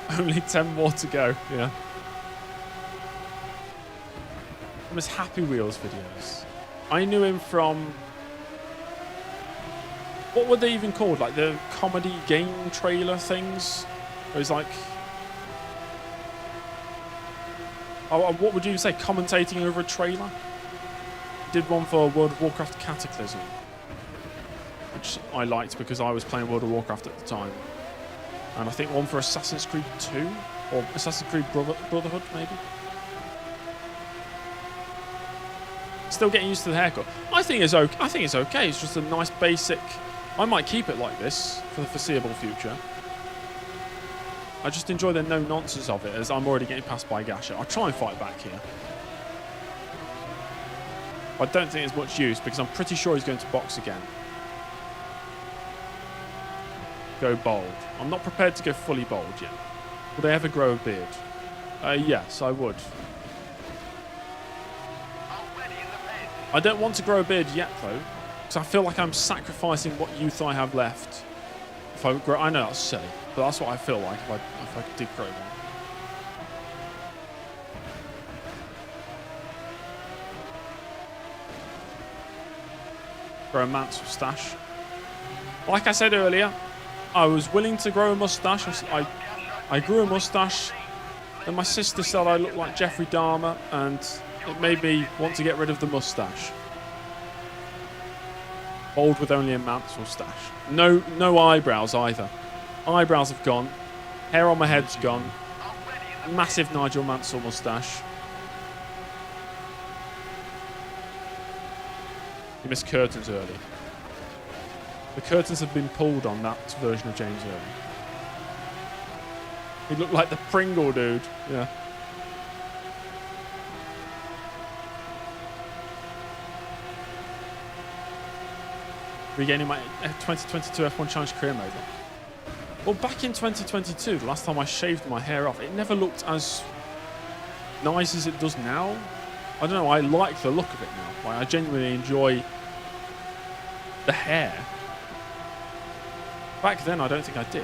14. Only 10 more to go. Yeah. From his Happy Wheels videos. I knew him from... What were they even called? Like the comedy game trailer things? Where he's like... Oh, what would you say? Commentating over a trailer? Did one for World of Warcraft Cataclysm. Which I liked because I was playing World of Warcraft at the time. And I think one for Assassin's Creed 2? Or Assassin's Creed Brotherhood, maybe? Still getting used to the haircut. I think it's okay. It's just a nice basic... I might keep it like this for the foreseeable future. I just enjoy the no-nonsense of it, as I'm already getting passed by Gasher. I'll try and fight back here. I don't think it's much use, because I'm pretty sure he's going to box again. Go bald. I'm not prepared to go fully bald yet. Would I ever grow a beard? Yes, I would. Already in the pit. I don't want to grow a beard yet, though, because I feel like I'm sacrificing what youth I have left. If I grow, I know that's silly, but that's what I feel like if I did grow one. Grow a man's moustache. Like I said earlier, I was willing to grow a mustache. I grew a mustache, and my sister said I looked like Jeffrey Dahmer, and it made me want to get rid of the mustache. Bald with only a man's mustache. No eyebrows either. Eyebrows have gone. Hair on my head's gone. Massive Nigel Mansell mustache. You missed curtains early. The curtains have been pulled on that version of James Early. He looked like the Pringle dude. Yeah. Regaining my 2022 F1 Challenge career mode. Well, back in 2022, the last time I shaved my hair off, it never looked as nice as it does now. I don't know, I like the look of it now. Like, I genuinely enjoy the hair. Back then, I don't think I did.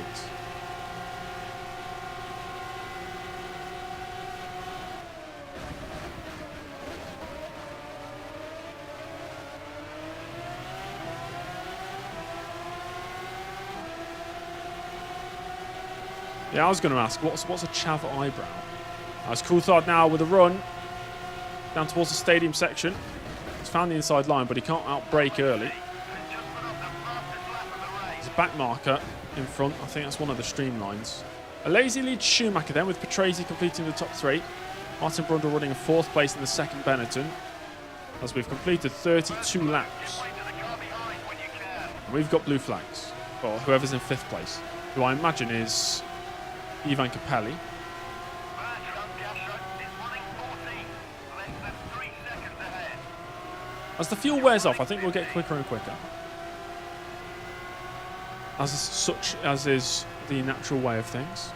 Yeah, I was going to ask, what's a chav eyebrow? That's Coulthard now with a run down towards the stadium section. He's found the inside line, but he can't outbrake early. There's a back marker in front. I think that's one of the streamlines. A lazy lead Schumacher then, with Patrese completing the top three. Martin Brundle running in fourth place in the second Benetton, as we've completed 32 laps. And we've got blue flags for whoever's in fifth place, who I imagine is Ivan Capelli. As the fuel wears off, I think we'll get quicker and quicker. As is the natural way of things.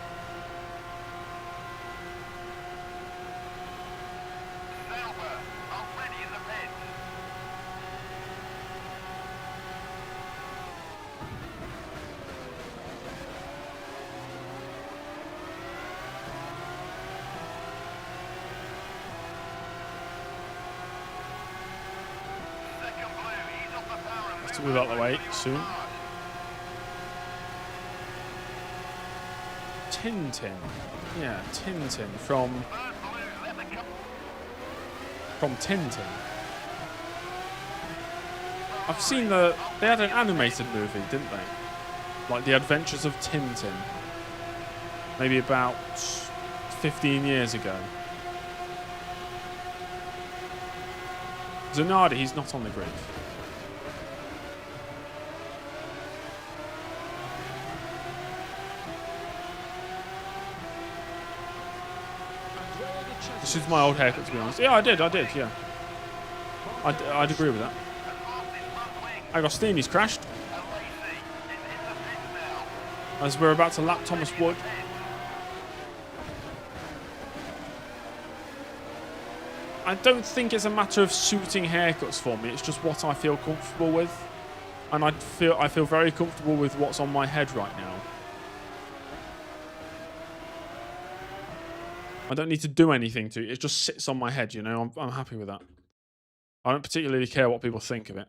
To move out of the way soon. Tintin. Yeah, Tintin from Tintin. I've seen they had an animated movie, didn't they? Like The Adventures of Tintin. Maybe about 15 years ago. Zanardi, he's not on the grid. This is my old haircut, to be honest. Yeah, I did, yeah. I'd agree with that. Agostini's crashed. As we're about to lap Thomas Wood. I don't think it's a matter of suiting haircuts for me. It's just what I feel comfortable with. And I feel very comfortable with what's on my head right now. I don't need to do anything to it. It just sits on my head, you know. I'm happy with that. I don't particularly care what people think of it.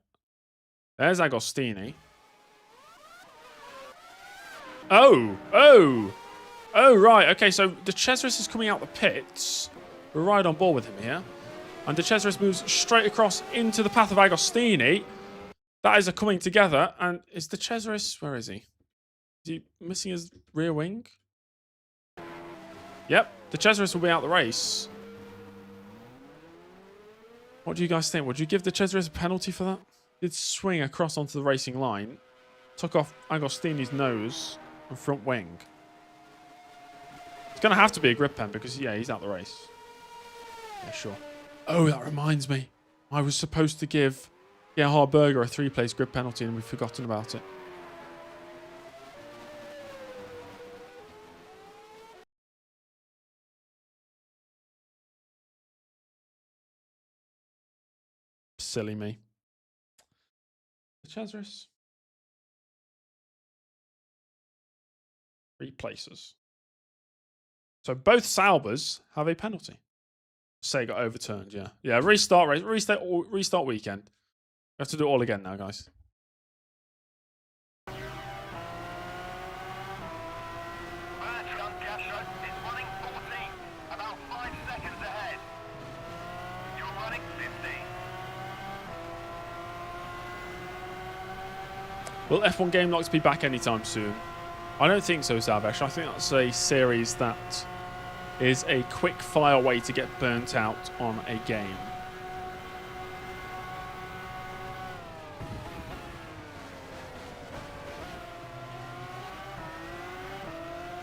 There's Agostini. Oh, right. Okay, so De Cesaris is coming out the pits. We're right on board with him here. And De Cesaris moves straight across into the path of Agostini. That is a coming together. And is De Cesaris... Where is he? Is he missing his rear wing? Yep. De Cesaris will be out the race. What do you guys think? Would you give De Cesaris a penalty for that? Did swing across onto the racing line. Took off Agostini's nose and front wing. It's going to have to be a grip pen because, yeah, he's out the race. Yeah, sure. Oh, that reminds me. I was supposed to give Gerhard Berger a 3-place grip penalty and we've forgotten about it. Silly me. De Cesaris. 3 places. So both Saubers have a penalty. Say got overturned, yeah. Yeah, restart race, restart weekend. We have to do it all again now, guys. Bertrand Gachot is running 14, about 5 seconds ahead. You're running 15. Will F1 Game Locks be back anytime soon? I don't think so, Zavesh. I think that's a series that is a quick fire way to get burnt out on a game.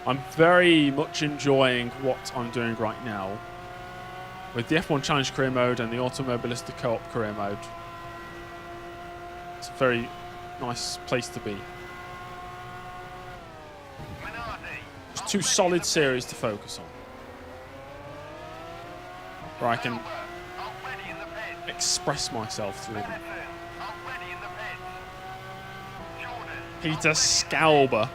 I'm very much enjoying what I'm doing right now with the F1 Challenge career mode and the Automobilista Co-op career mode. It's a very nice place to be. It's 2 solid series to focus on, where I can express myself through them. Peter Scalber.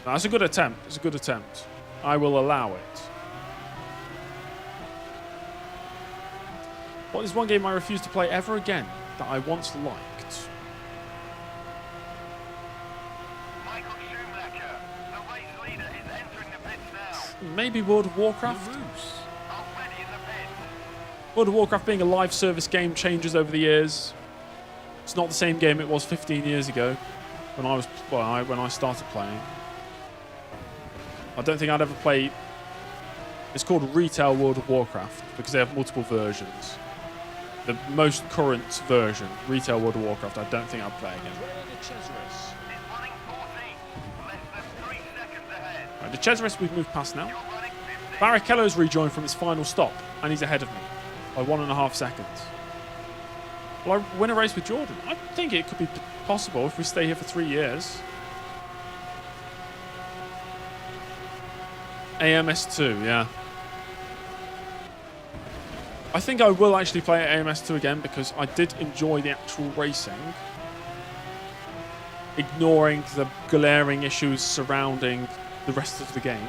That's a good attempt. It's a good attempt. I will allow it. What is one game I refuse to play ever again that I once liked? Michael Schumacher, the race leader, is entering the pits now. Maybe World of Warcraft? Already in the pits. World of Warcraft being a live service game changes over the years. It's not the same game it was 15 years ago when I started playing. I don't think I'd ever play... It's called Retail World of Warcraft because they have multiple versions. The most current version, Retail World of Warcraft, I don't think I'd play again. Right, De Cesaris we've moved past now. Barrichello's rejoined from his final stop and he's ahead of me by 1.5 seconds. Will I win a race with Jordan? I think it could be possible if we stay here for 3 years. AMS2, yeah. I think I will actually play AMS2 again because I did enjoy the actual racing. Ignoring the glaring issues surrounding the rest of the game.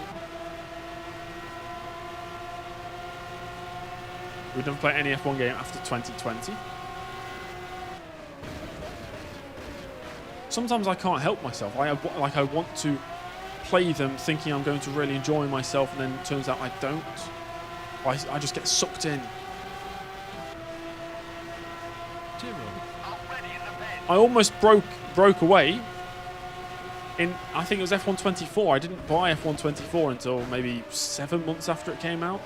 We've never played any F1 game after 2020. Sometimes I can't help myself. I want to play them thinking I'm going to really enjoy myself, and then it turns out I don't. I just get sucked in. I almost broke away I think it was F124. I didn't buy F124 until maybe 7 months after it came out.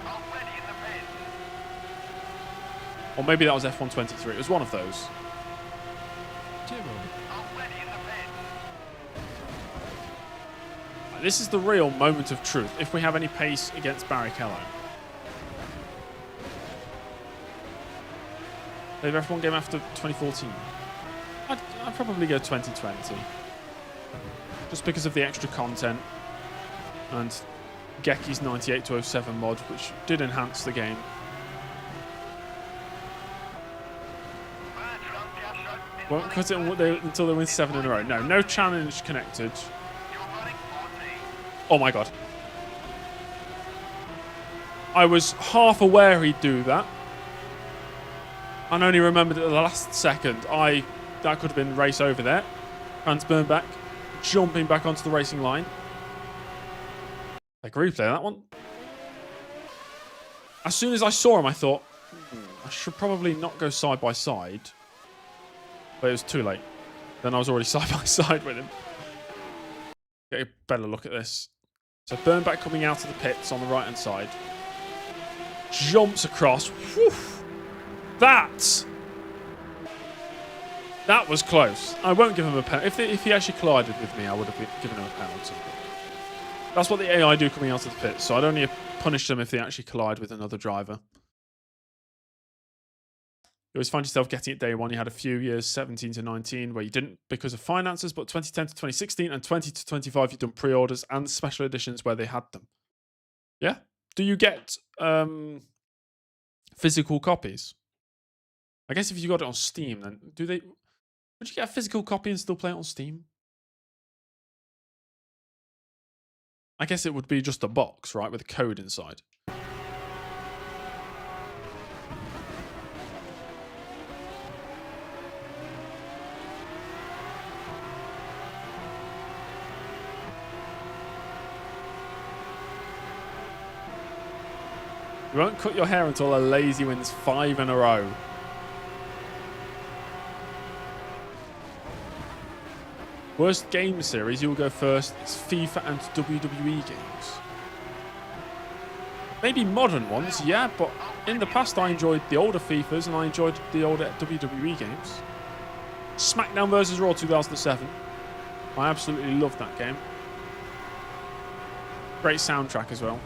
Already in the pits. Or maybe that was F123. It was one of those. Already in the pits. This is the real moment of truth, if we have any pace against Barrichello. Maybe F1 game after 2014. I'd probably go 2020. Just because of the extra content and Gecky's 98-07 mod, which did enhance the game. Won't cut it until they win 7 in a row. No challenge connected. You're running 14. Oh my god. I was half aware he'd do that. And only remembered at the last second. That could have been race over there. Franz Bernbach jumping back onto the racing line. Like replay that one. As soon as I saw him, I thought, I should probably not go side by side. But it was too late. Then I was already side by side with him. Get a better look at this. So Bernbach coming out of the pits on the right hand side. Jumps across. Whew. That was close. I won't give him a penalty. If he actually collided with me, I would have given him a penalty. That's what the AI do coming out of the pits. So I'd only punish them if they actually collide with another driver. You always find yourself getting it day one. You had a few years, 17 to 19, where you didn't because of finances, but 2010 to 2016 and 20 to 25, you've done pre-orders and special editions where they had them. Yeah? Do you get physical copies? I guess if you got it on Steam, then would you get a physical copy and still play it on Steam? I guess it would be just a box, right, with a code inside. You won't cut your hair until a lazy wins 5 in a row. Worst game series, you will go first. It's FIFA and WWE games. Maybe modern ones, yeah, but in the past I enjoyed the older FIFAs and I enjoyed the older WWE games. SmackDown vs. Raw 2007. I absolutely loved that game. Great soundtrack as well.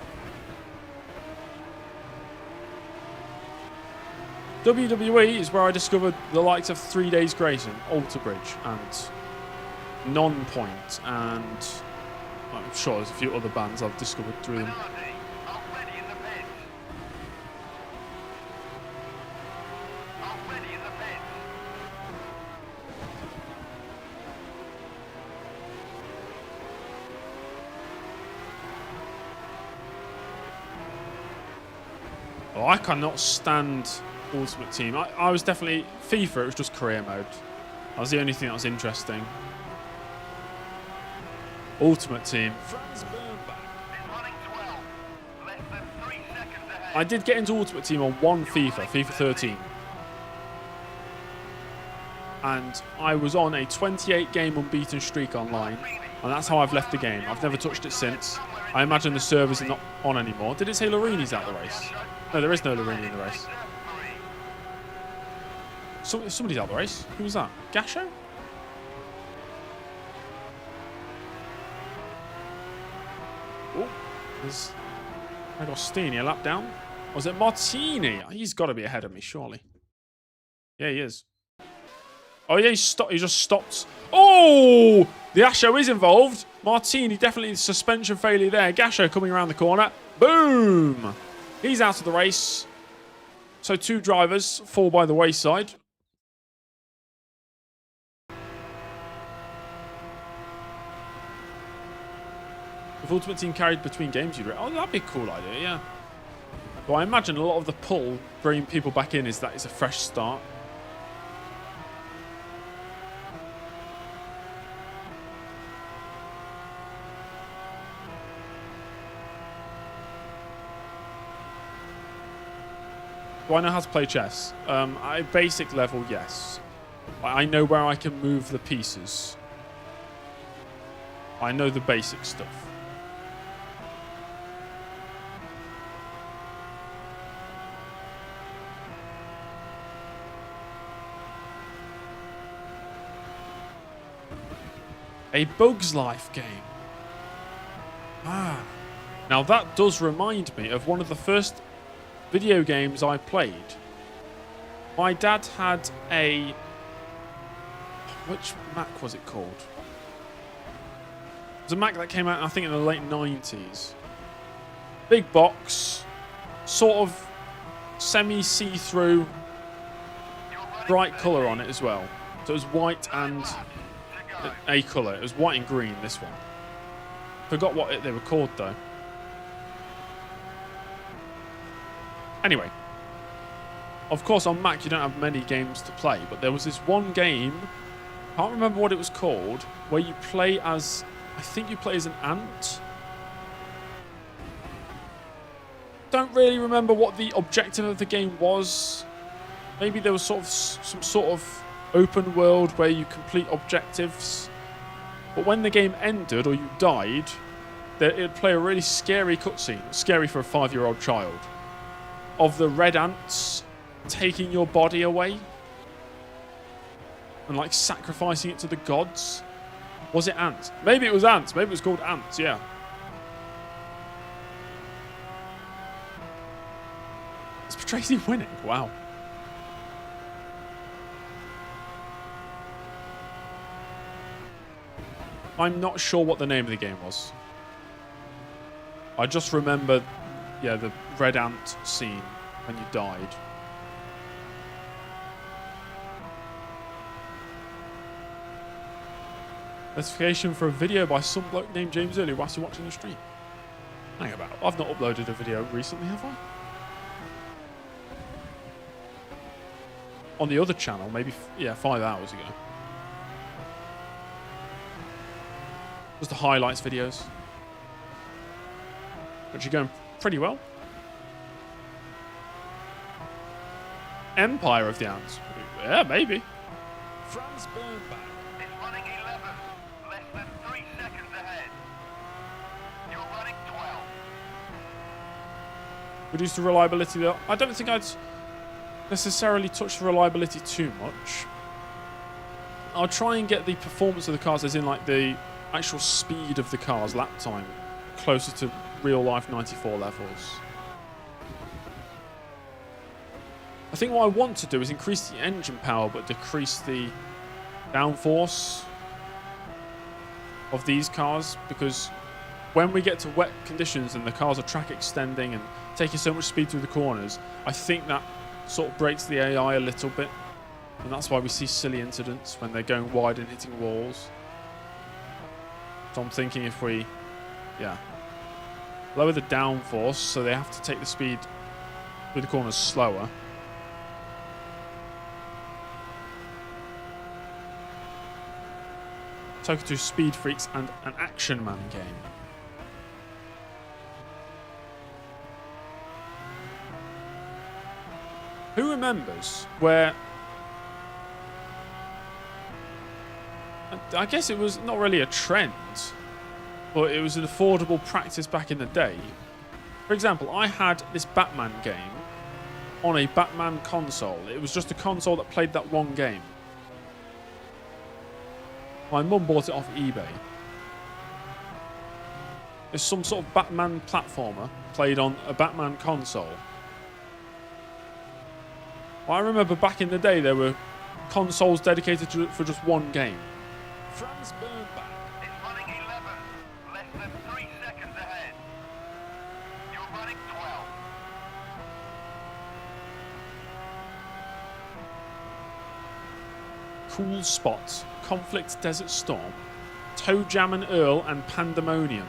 WWE is where I discovered the likes of 3 Days Grace and Alter Bridge and Non-Point, and I'm sure there's a few other bands I've discovered through them. Already in the pits. Already in the pits. Oh, I cannot stand Ultimate Team. I was definitely FIFA. It was just career mode. That was the only thing that was interesting. Ultimate Team. Franz Bernbach. Is running 12. Less than 3 seconds ahead. I did get into Ultimate Team on one FIFA 13. And I was on a 28 game unbeaten streak online. And that's how I've left the game. I've never touched it since. I imagine the servers are not on anymore. Did it say Lorini's out the race? No, there is no Lorini in the race. Somebody's out the race. Who was that? Gasho? Oh, there's Agostini, a lap down. Or was it Martini? He's got to be ahead of me, surely. Yeah, he is. Oh, yeah, he just stopped. Oh! The Asho is involved. Martini, definitely suspension failure there. Gasho coming around the corner. Boom! He's out of the race. So 2 drivers fall by the wayside. If Ultimate Team carried between games, you'd... Oh, that'd be a cool idea, yeah. But I imagine a lot of the pull, bringing people back in, is that it's a fresh start. Do I know how to play chess? At basic level, yes. I know where I can move the pieces. I know the basic stuff. A Bug's Life game. Ah. Now that does remind me of one of the first video games I played. My dad had a... Which Mac was it called? It was a Mac that came out, I think, in the late 90s. Big box. Sort of semi-see-through. Bright colour on it as well. So it was white and a colour. It was white and green, this one. Forgot what they were called, though. Anyway. Of course, on Mac, you don't have many games to play. But there was this one game, I can't remember what it was called, where you play as... I think you play as an ant. Don't really remember what the objective of the game was. Maybe there was sort of some sort of open world where you complete objectives. But when the game ended or you died, it'd play a really scary cutscene. Scary for a 5-year-old child. Of the red ants taking your body away. And like sacrificing it to the gods. Was it ants? Maybe it was ants. Maybe it was called ants, yeah. It's Tracy winning. Wow. I'm not sure what the name of the game was. I just remember, yeah, the red ant scene when you died. Notification for a video by some bloke named James Early whilst you're watching the stream. Hang about. I've not uploaded a video recently, have I? On the other channel, maybe, yeah, 5 hours ago. Just the highlights videos. Which are going pretty well. Empire of the Ants. Yeah, maybe. Franz Burnback. It's running 11. Less than 3 seconds ahead. You're running 12. Reduce the reliability though. I don't think I'd necessarily touch the reliability too much. I'll try and get the performance of the cars, as in like the actual speed of the car's lap time, closer to real life 94 levels. I think what I want to do is increase the engine power but decrease the downforce of these cars, because when we get to wet conditions and the cars are track extending and taking so much speed through the corners, I think that sort of breaks the AI a little bit, and that's why we see silly incidents when they're going wide and hitting walls. So I'm thinking if we, yeah, lower the downforce so they have to take the speed through the corners slower. Token 2 Speed Freaks and an Action Man game. Who remembers where... I guess it was not really a trend, but it was an affordable practice back in the day. For example, I had this Batman game on a Batman console. It was just a console that played that one game. My mum bought it off eBay. It's some sort of Batman platformer played on a Batman console. Well, I remember back in the day there were consoles dedicated for just one game. Franz Burnback. It's running 11. Less than 3 seconds ahead. You're running 12. Cool Spot, Conflict Desert Storm, Toe Jam and Earl, and Pandemonium.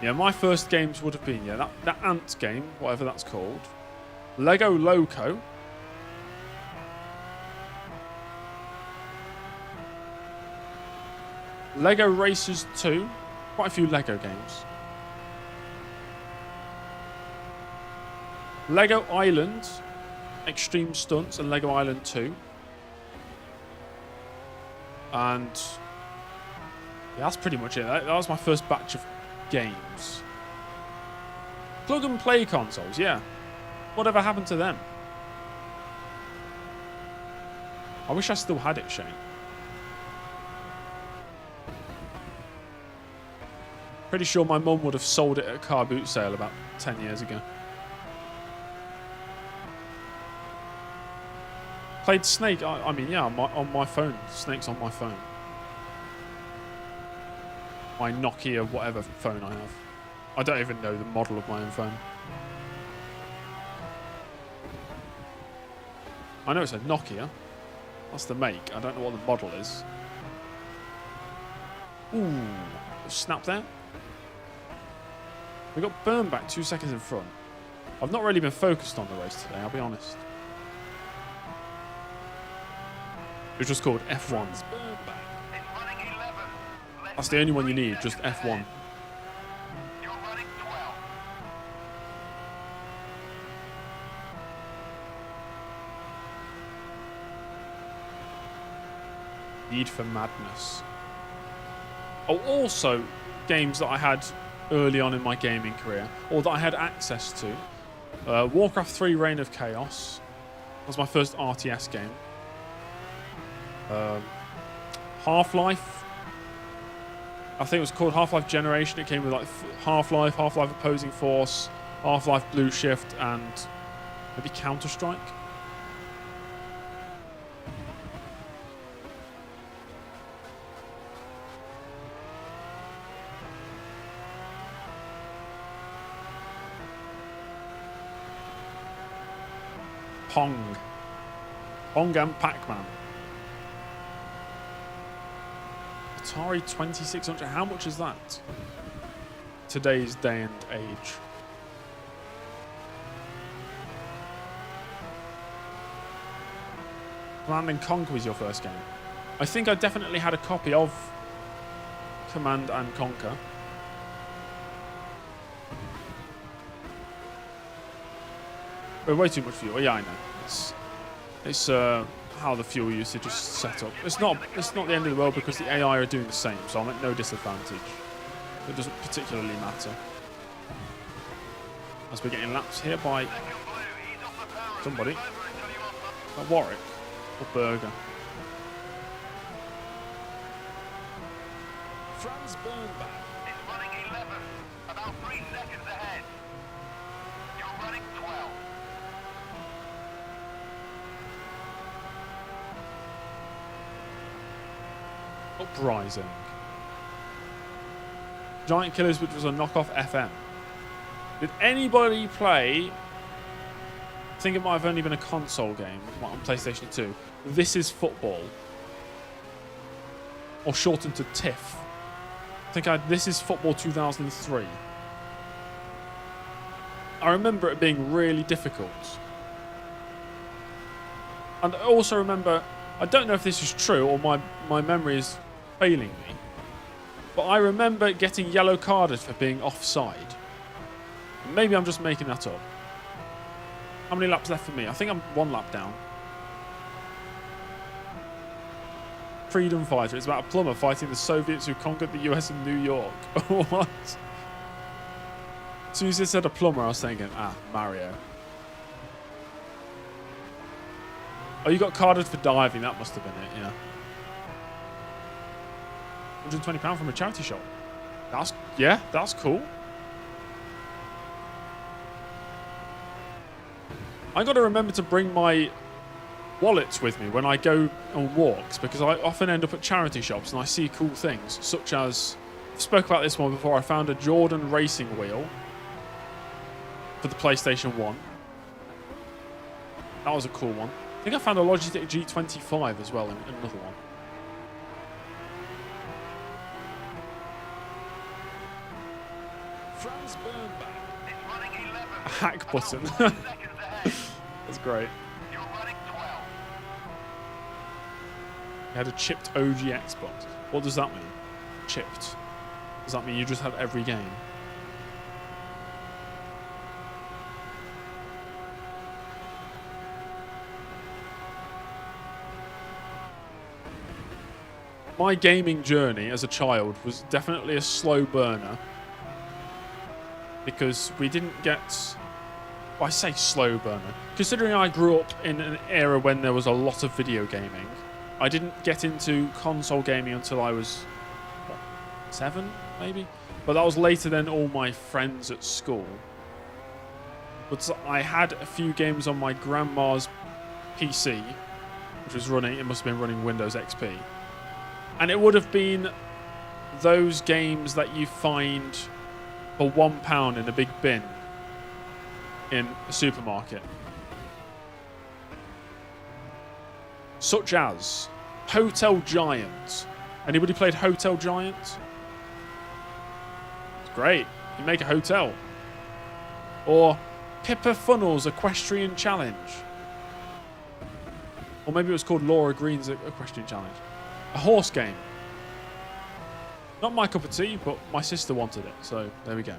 Yeah, my first games would have been, yeah, that Ant game, whatever that's called. Lego Loco. Lego Racers 2. Quite a few Lego games. Lego Island. Extreme Stunts and Lego Island 2. And yeah, that's pretty much it. That was my first batch of games. Plug and play consoles, yeah. Whatever happened to them? I wish I still had it, Shane. Pretty sure my mum would have sold it at a car boot sale about 10 years ago. Played Snake, I mean, yeah, on my phone. Snake's on my phone. My Nokia, whatever phone I have. I don't even know the model of my own phone. I know it's a Nokia. That's the make. I don't know what the model is. Ooh, snap there. We got burned back 2 seconds in front. I've not really been focused on the race today, I'll be honest. It was just called F1. It's running 11. That's the only one you need, just F1. You're running 12. Need for Madness. Oh, also games that I had early on in my gaming career, or that I had access to. Warcraft 3 Reign of Chaos. That was my first RTS game. Half-Life. I think it was called Half-Life Generation. It came with like Half-Life, Half-Life Opposing Force, Half-Life Blue Shift, and maybe Counter-Strike. Pong. Pong and Pac-Man. Atari 2600. How much is that? Today's day and age. Command and Conquer was your first game. I think I definitely had a copy of Command and Conquer. We're way too much fuel. Yeah, I know. It's how the fuel usage is set up. It's not the end of the world because the AI are doing the same, so I'm at no disadvantage. It doesn't particularly matter. As we're getting laps here by somebody. Warwick or Berger. Franz Bernbach. It's running 11. About 3 seconds ahead. You're running 12. Uprising. Giant Killers, which was a knockoff FM. Did anybody play? I think it might have only been a console game on PlayStation 2. This is Football. Or shortened to TIFF. I think This is Football 2003. I remember it being really difficult. And I also remember, I don't know if this is true or my memory is failing me, but I remember getting yellow carded for being offside. Maybe I'm just making that up. How many laps left for me? I think I'm 1 lap down. Freedom Fighter. It's about a plumber fighting the Soviets who conquered the US and New York. What? As soon as it said a plumber, I was thinking, Mario. Oh, you got carded for diving. That must have been it, yeah. £120 from a charity shop. That's cool. I got to remember to bring my wallets with me when I go on walks, because I often end up at charity shops and I see cool things, such as, I've spoke about this one before, I found a Jordan racing wheel for the PlayStation 1. That was a cool one. I think I found a Logitech G25 as well in another one. Franz Bernbach. It's running 11. A hack button. About 4 seconds ahead. That's great. You're running 12. You had a chipped OG Xbox. What does that mean? Chipped. Does that mean you just had every game? my gaming journey as a child was definitely a slow burner. Because we didn't get... Well, I say slow burner. Considering I grew up in an era when there was a lot of video gaming, I didn't get into console gaming until I was, what, 7, maybe? But that was later than all my friends at school. But I had a few games on my grandma's PC, which was running, it must have been running Windows XP. And it would have been those games that you find for £1 in a big bin in a supermarket. Such as Hotel Giant. Anybody played Hotel Giant? It's great. You make a hotel. Or Pippa Funnel's Equestrian Challenge. Or maybe it was called Laura Green's Equestrian Challenge. A horse game. Not my cup of tea, but my sister wanted it, so there we go.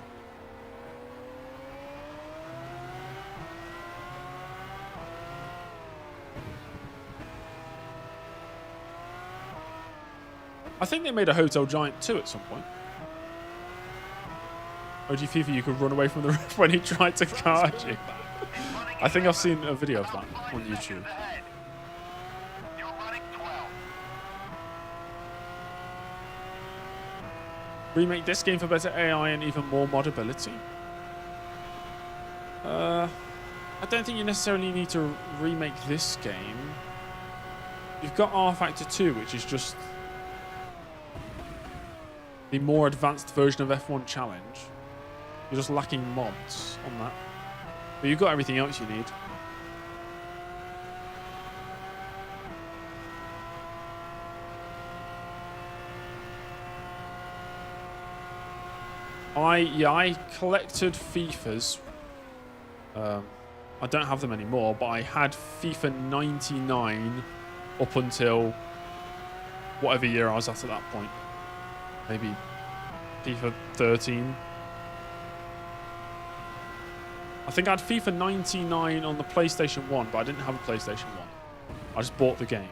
I think they made a Hotel Giant 2 at some point. OG FIFA, you could run away from the ref when he tried to card you. I think I've seen a video of that on YouTube. You're running 12. Remake this game for better AI and even more modability. I don't think you necessarily need to remake this game. You've got R Factor 2, which is just the more advanced version of F1 Challenge. You're just lacking mods on that. But you've got everything else you need. I collected FIFAs. I don't have them anymore, but I had FIFA 99 up until whatever year I was at that point. Maybe FIFA 13. I think I had FIFA 99 on the PlayStation 1, but I didn't have a PlayStation 1. I just bought the game.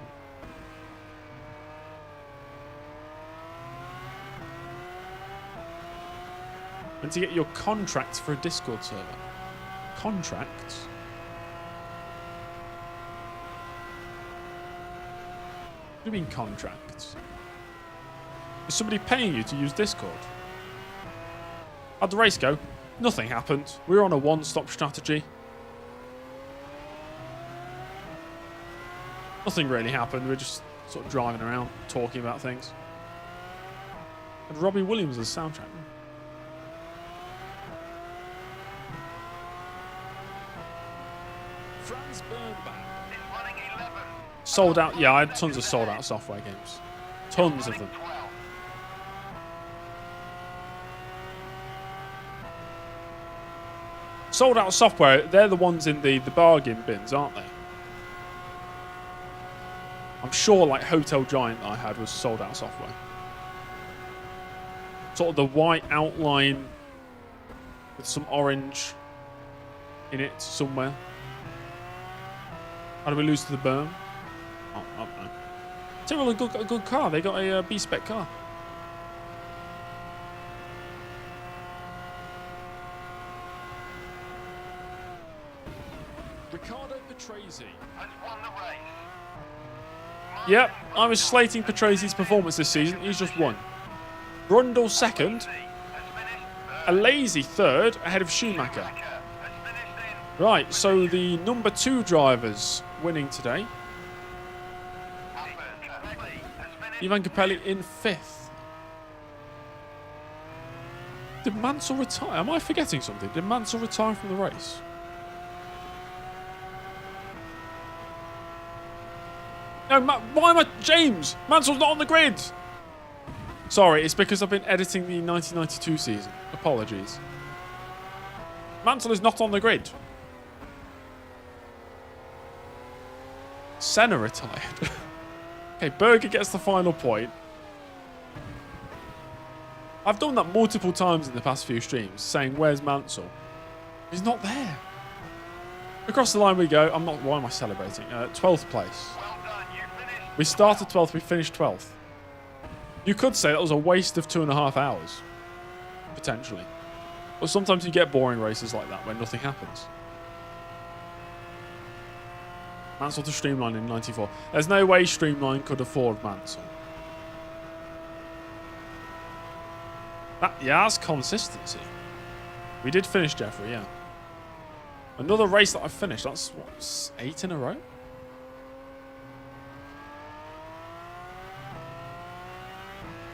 And to get your contracts for a Discord server. Contracts? What do you mean contracts? Is somebody paying you to use Discord? How'd the race go? Nothing happened. We were on a one-stop strategy. Nothing really happened. We were just sort of driving around, talking about things. And Robbie Williams as soundtrack. Franz Bernbach. It's running 11. Sold out. Yeah, I had tons of sold out software games. Tons of them. 12. Sold out software, they're the ones in the bargain bins, aren't they? I'm sure like Hotel Giant that I had was sold out software. Sort of the white outline with some orange in it somewhere. How do we lose to the berm? Oh, I don't know. Tyrrell got a good car. They got a B-spec car. Ricardo Patrese. Has won the race. Yep, I was slating Patrese performance this season. He's just won. Brundle second. Has finished A lazy third ahead of Schumacher. Has finished in. Right, so the number 2 drivers winning today. Has finished. Ivan Capelli in 5th. Did Mansell retire? Am I forgetting something? Did Mansell retire from the race? No, why am I... James! Mansell's not on the grid! Sorry, it's because I've been editing the 1992 season. Apologies. Mansell is not on the grid. Senna retired. Okay, Berger gets the final point. I've done that multiple times in the past few streams, saying, where's Mansell? He's not there. Across the line we go. Why am I celebrating? 12th place. Well done. You finished. We started 12th, we finished 12th. You could say that was a waste of 2.5 hours, potentially. But sometimes you get boring races like that where nothing happens. Mansell to Streamline in 94. There's no way Streamline could afford Mansell. That's consistency. We did finish Jeffrey, yeah. Another race that I finished. That's, what, 8 in a row?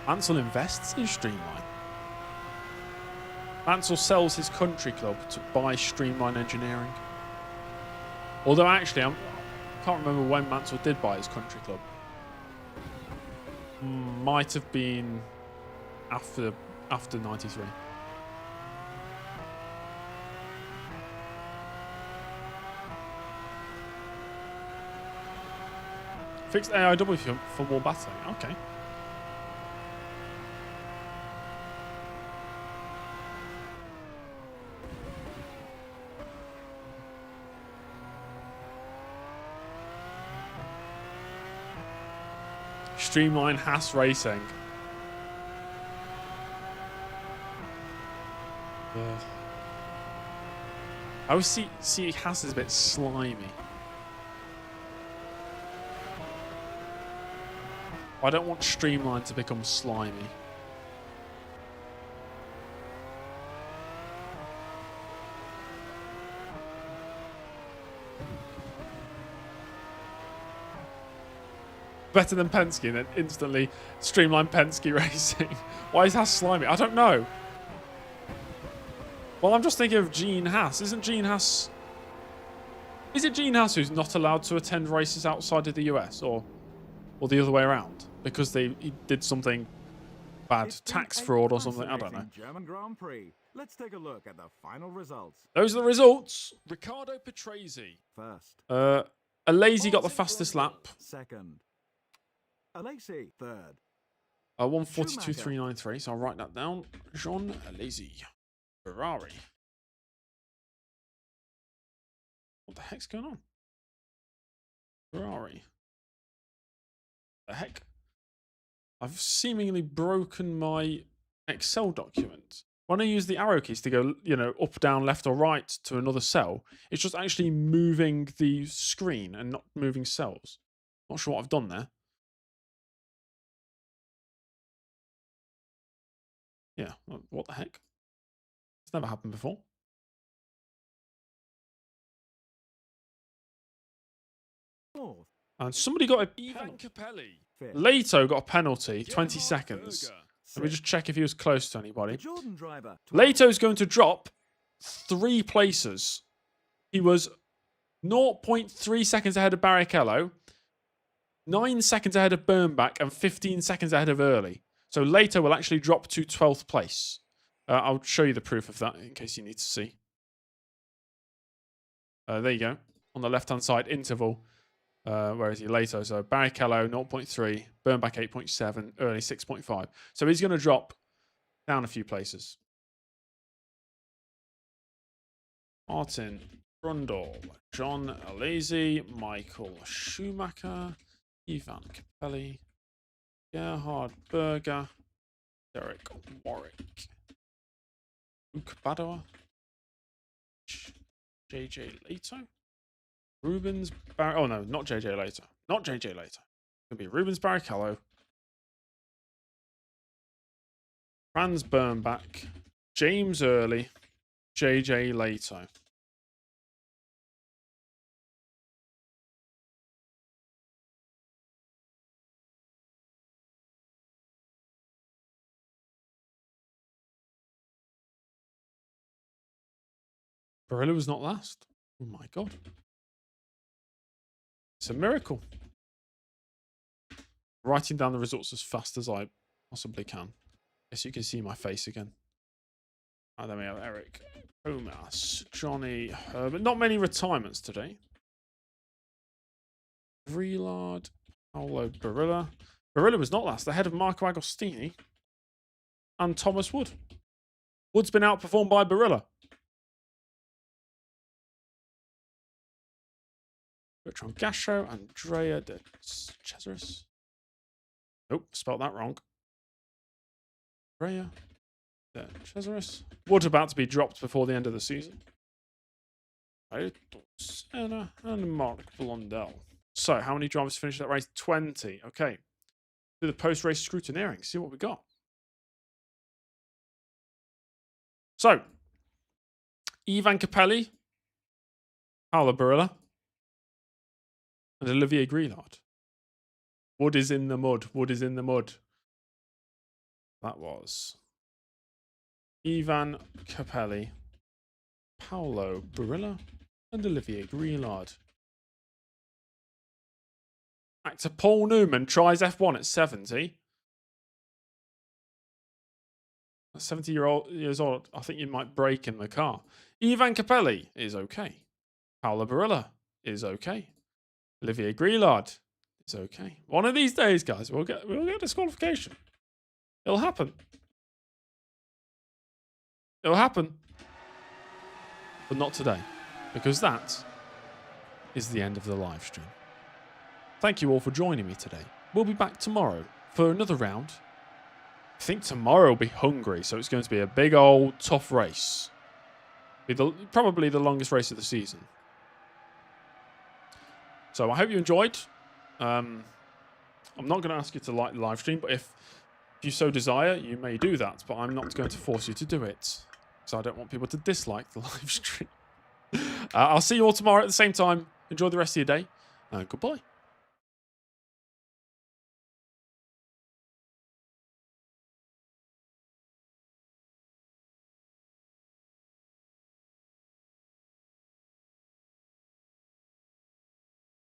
Mansell invests in Streamline. Mansell sells his country club to buy Streamline Engineering. Although actually, I can't remember when Mansell did buy his country club. Might have been after 93. Fixed AIW for more battling. Okay. Streamline Haas Racing. I always see Haas is a bit slimy. I don't want Streamline to become slimy. Better than Penske, and then instantly Streamline Penske Racing. Why is Haas slimy? I don't know. Well, I'm just thinking of Gene Haas. Isn't Gene Haas... Is it Gene Haas who's not allowed to attend races outside of the US? Or the other way around? Because he did something bad, tax fraud or something? I don't know. German Grand Prix. Let's take a look at the final results. Those are the results. Riccardo Patrese. First. Alazy got the fastest lap. Second. Alesi, third. 142.393, so I'll write that down. Jean Alazy. Ferrari. What the heck's going on? Ferrari. The heck? I've seemingly broken my Excel document. When I use the arrow keys to go, up, down, left, or right to another cell, it's just actually moving the screen and not moving cells. Not sure what I've done there. Yeah, what the heck? It's never happened before. Fourth. And somebody got a... Ivan Capelli. Fifth. Leto got a penalty, 20 Gerhard seconds. Berger. Let me just check if he was close to The anybody. Jordan driver. 12th. Leto's going to drop 3 places. He was 0.3 seconds ahead of Barrichello, 9 seconds ahead of Burnback, and 15 seconds ahead of Early. So Leto will actually drop to 12th place. I'll show you the proof of that in case you need to see. There you go. On the left-hand side, interval. Where is he? Leto. So Barrichello, 0.3. Burnback, 8.7. Early, 6.5. So he's going to drop down a few places. Martin Brundle, John Alazy, Michael Schumacher, Ivan Capelli, Gerhard Berger, Derek Warwick, Luke Badoa, JJ Leto, Rubens oh no, not JJ Leto. Not JJ Leto. It's going to be Rubens Barrichello, Franz Burnback, James Early, JJ Leto. Barilla was not last. Oh my god. It's a miracle. Writing down the results as fast as I possibly can. Guess you can see my face again. And then we have Eric, Thomas, Johnny, Herbert. Not many retirements today. Vrelard, Paolo Barilla. Barilla was not last, ahead of Marco Agostini and Thomas Wood. Wood's been outperformed by Barilla. Bertrand Gasho, Andrea de Cesaris. Nope, spelled that wrong. Raya. Then Cesaris. Wood about to be dropped before the end of the season. Ayrton Senna and Mark Blondell. So, how many drivers finished that race? 20. Okay. Do the post-race scrutineering. See what we got. So, Ivan Capelli, Paolo Barilla, and Olivier Grillard. Wood is in the mud. Wood is in the mud. That was Ivan Capelli, Paolo Barilla, and Olivier Grillard. Actor Paul Newman tries F1 at 70. At 70 years old, I think you might break in the car. Ivan Capelli is okay. Paolo Barilla is okay. Olivier Grillard is okay. One of these days, guys, we'll get disqualification. It'll happen. It'll happen. But not today. Because that is the end of the live stream. Thank you all for joining me today. We'll be back tomorrow for another round. I think tomorrow will be Hungary, so it's going to be a big old tough race. Probably the longest race of the season. So I hope you enjoyed. I'm not going to ask you to like the live stream, but if you so desire, you may do that. But I'm not going to force you to do it, because I don't want people to dislike the live stream. I'll see you all tomorrow at the same time. Enjoy the rest of your day. Goodbye.